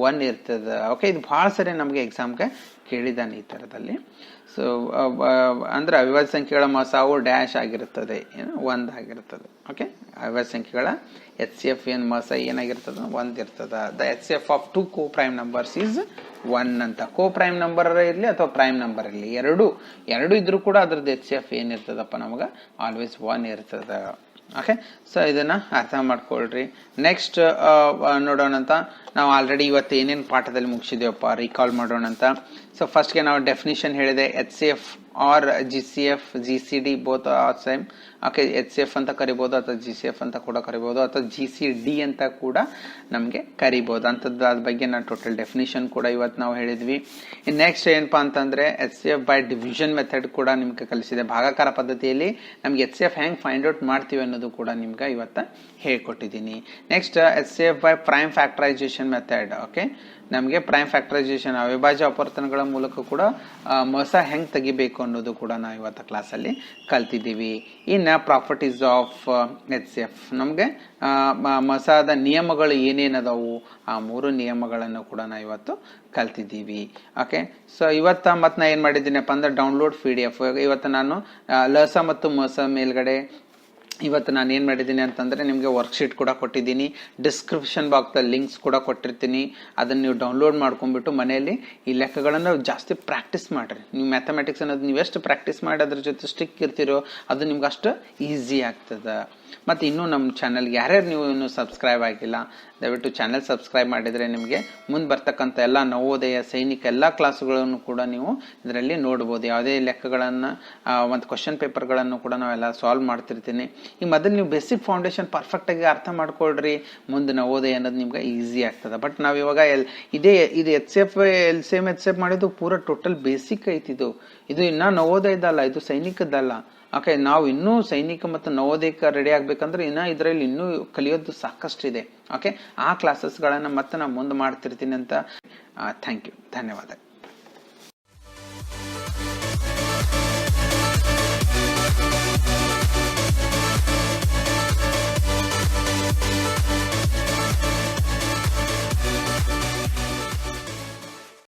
1 ಇರ್ತದೆ. ಓಕೆ, ಇದು ಭಾಳ ಸರಿ ನಮಗೆ ಎಕ್ಸಾಮ್ಗೆ ಕೇಳಿದಾನೆ ಈ ಥರದಲ್ಲಿ. ಸೊ ಅಂದ್ರೆ ಅವಿಭಾಜ್ಯ ಸಂಖ್ಯೆಗಳ ಮೊಸಾವು ಡ್ಯಾಶ್ ಆಗಿರುತ್ತದೆ, 1 ಆಗಿರ್ತದೆ. ಓಕೆ, ಅವಿಭಾಜ್ಯ ಸಂಖ್ಯೆಗಳ HCF ಏನ್ ಮೊಸ ಏನಾಗಿರ್ತದೆ? 1 ಇರ್ತದೆ. The HCF of 2 co prime numbers is 1 ಅಂತ. ಕೋ ಪ್ರೈಮ್ ನಂಬರ್ ಇರಲಿ ಅಥವಾ ಪ್ರೈಮ್ ನಂಬರ್ ಇರಲಿ, ಎರಡು ಇದ್ರೂ ಕೂಡ ಅದ್ರದ್ದು HCF ಏನಿರ್ತದಪ್ಪ ನಮಗೆ? ಆಲ್ವೇಸ್ 1 ಇರ್ತದೆ. ಓಕೆ, ಸೊ ಇದನ್ನ ಅರ್ಥ ಮಾಡ್ಕೊಳ್ರಿ. ನೆಕ್ಸ್ಟ್ ನೋಡೋಣ ಅಂತ. ನಾವು ಆಲ್ರೆಡಿ ಇವತ್ತು ಏನೇನು ಪಾಠದಲ್ಲಿ ಮುಗಿಸಿದೇವಪ್ಪ ರೀಕಾಲ್ ಮಾಡೋಣ ಅಂತ. ಸೊ ಫಸ್ಟ್ಗೆ ನಾವು ಡೆಫಿನಿಷನ್ ಹೇಳಿದೆ, HCF or GCF GCD both are same. Okay, HCF ಅಂತ ಕರಿಬೋದು ಅಥವಾ GCF ಅಂತ ಕೂಡ ಕರಿಬೋದು ಅಥವಾ GCD ಅಂತ ಕೂಡ ನಮಗೆ ಕರಿಬೋದು ಅಂಥದ್ದು. ಅದ್ರ ಬಗ್ಗೆ ನಾನು ಟೋಟಲ್ ಡೆಫಿನಿಷನ್ ಕೂಡ ಇವತ್ತು ನಾವು ಹೇಳಿದ್ವಿ. ನೆಕ್ಸ್ಟ್ ಏನಪ್ಪಾ ಅಂತಂದ್ರೆ HCF ಬೈ ಡಿವಿಷನ್ ಮೆಥಡ್ ಕೂಡ ನಿಮ್ಗೆ ಕಲಿಸಿದೆ. ಭಾಗಾಕಾರ ಪದ್ಧತಿಯಲ್ಲಿ ನಮ್ಗೆ HCF ಹೆಂಗೆ ಫೈಂಡ್ ಔಟ್ ಮಾಡ್ತೀವಿ ಅನ್ನೋದು ಕೂಡ ನಿಮ್ಗೆ ಇವತ್ತು ಹೇಳ್ಕೊಟ್ಟಿದ್ದೀನಿ. Next HCF by prime factorisation method. Okay, ನಮಗೆ ಪ್ರೈಮ್ ಫ್ಯಾಕ್ಟರೈಸೇಷನ್ ಅವಿಭಾಜ್ಯ ಅಪವರ್ತನಗಳ ಮೂಲಕ ಕೂಡ ಮೊಸ ಹೆಂಗೆ ತೆಗಿಬೇಕು ಅನ್ನೋದು ಕೂಡ ನಾವು ಇವತ್ತು ಕ್ಲಾಸಲ್ಲಿ ಕಲ್ತಿದ್ದೀವಿ. ಇನ್ನು ಪ್ರಾಪರ್ಟೀಸ್ ಆಫ್ HCF, ನಮಗೆ ಮೊಸದ ನಿಯಮಗಳು ಏನೇನದಾವು ಆ 3 ನಿಯಮಗಳನ್ನು ಕೂಡ ನಾವು ಇವತ್ತು ಕಲ್ತಿದ್ದೀವಿ. ಓಕೆ, ಸೊ ಇವತ್ತು ಮತ್ತೆ ನಾ ಏನು ಮಾಡಿದ್ದೀನಪ್ಪ ಅಂದ್ರೆ ಡೌನ್ಲೋಡ್ PDF. ಇವತ್ತು ನಾನು ಲಸ ಮತ್ತು ಮೊಸ ಮೇಲ್ಗಡೆ ಇವತ್ತು ನಾನು ಏನು ಮಾಡಿದ್ದೀನಿ ಅಂತಂದರೆ ನಿಮಗೆ ವರ್ಕ್ಶೀಟ್ ಕೂಡ ಕೊಟ್ಟಿದ್ದೀನಿ. ಡಿಸ್ಕ್ರಿಪ್ಷನ್ ಬಾಕ್ಸಲ್ಲಿ ಲಿಂಕ್ಸ್ ಕೂಡ ಕೊಟ್ಟಿರ್ತೀನಿ. ಅದನ್ನು ನೀವು ಡೌನ್ಲೋಡ್ ಮಾಡ್ಕೊಂಡ್ಬಿಟ್ಟು ಮನೆಯಲ್ಲಿ ಈ ಲೆಕ್ಕಗಳನ್ನು ಜಾಸ್ತಿ ಪ್ರಾಕ್ಟೀಸ್ ಮಾಡಿರಿ. ನೀವು ಮ್ಯಾಥಮೆಟಿಕ್ಸ್ ಅನ್ನೋದು ನೀವು ಎಷ್ಟು ಪ್ರಾಕ್ಟೀಸ್ ಮಾಡಿ ಅದ್ರ ಜೊತೆ ಸ್ಟಿಕ್ ಇರ್ತೀರೋ ಅದು ನಿಮ್ಗೆ ಅಷ್ಟು ಈಸಿ ಆಗ್ತದೆ. ಮತ್ತು ಇನ್ನೂ ನಮ್ಮ ಚಾನಲ್ಗೆ ಯಾರ್ಯಾರು ನೀವು ಇನ್ನೂ ಸಬ್ಸ್ಕ್ರೈಬ್ ಆಗಿಲ್ಲ, ದಯವಿಟ್ಟು ಚಾನಲ್ ಸಬ್ಸ್ಕ್ರೈಬ್ ಮಾಡಿದರೆ ನಿಮಗೆ ಮುಂದೆ ಬರ್ತಕ್ಕಂಥ ಎಲ್ಲ ನವೋದಯ ಸೈನಿಕ ಎಲ್ಲ ಕ್ಲಾಸುಗಳನ್ನು ಕೂಡ ನೀವು ಇದರಲ್ಲಿ ನೋಡ್ಬೋದು. ಯಾವುದೇ ಲೆಕ್ಕಗಳನ್ನು ಮತ್ತು ಕ್ವಶನ್ ಪೇಪರ್ಗಳನ್ನು ಕೂಡ ನಾವೆಲ್ಲ ಸಾಲ್ವ್ ಮಾಡ್ತಿರ್ತೀನಿ. ಈ ಮೊದಲು ನೀವು ಬೇಸಿಕ್ ಫೌಂಡೇಶನ್ ಪರ್ಫೆಕ್ಟಾಗಿ ಅರ್ಥ ಮಾಡ್ಕೊಳ್ರಿ, ಮುಂದೆ ನವೋದಯ ಅನ್ನೋದು ನಿಮ್ಗೆ ಈಸಿ ಆಗ್ತದೆ. ಬಟ್ ನಾವು ಇವಾಗ ಇದು HCF LCM ಮಾಡಿದ್ದು ಪೂರ ಟೋಟಲ್ ಬೇಸಿಕ್ ಐತಿ. ಇದು ಇನ್ನೂ ನವೋದಯದಲ್ಲ, ಇದು ಸೈನಿಕದ್ದಲ್ಲ. ಓಕೆ, ನಾವು ಇನ್ನೂ ಸೈನಿಕ ಮತ್ತು ನವೋದಯಕ್ಕೆ ರೆಡಿ ಆಗ್ಬೇಕಂದ್ರೆ ಇದರಲ್ಲಿ ಇನ್ನೂ ಕಲಿಯೋದು ಸಾಕಷ್ಟಿದೆ. ಓಕೆ, ಆ ಕ್ಲಾಸಸ್ಗಳನ್ನು ಮತ್ತೆ ನಾನು ಮುಂದೆ ಮಾಡ್ತಿರ್ತೀನಿ ಅಂತ. ಥ್ಯಾಂಕ್ ಯು, ಧನ್ಯವಾದ.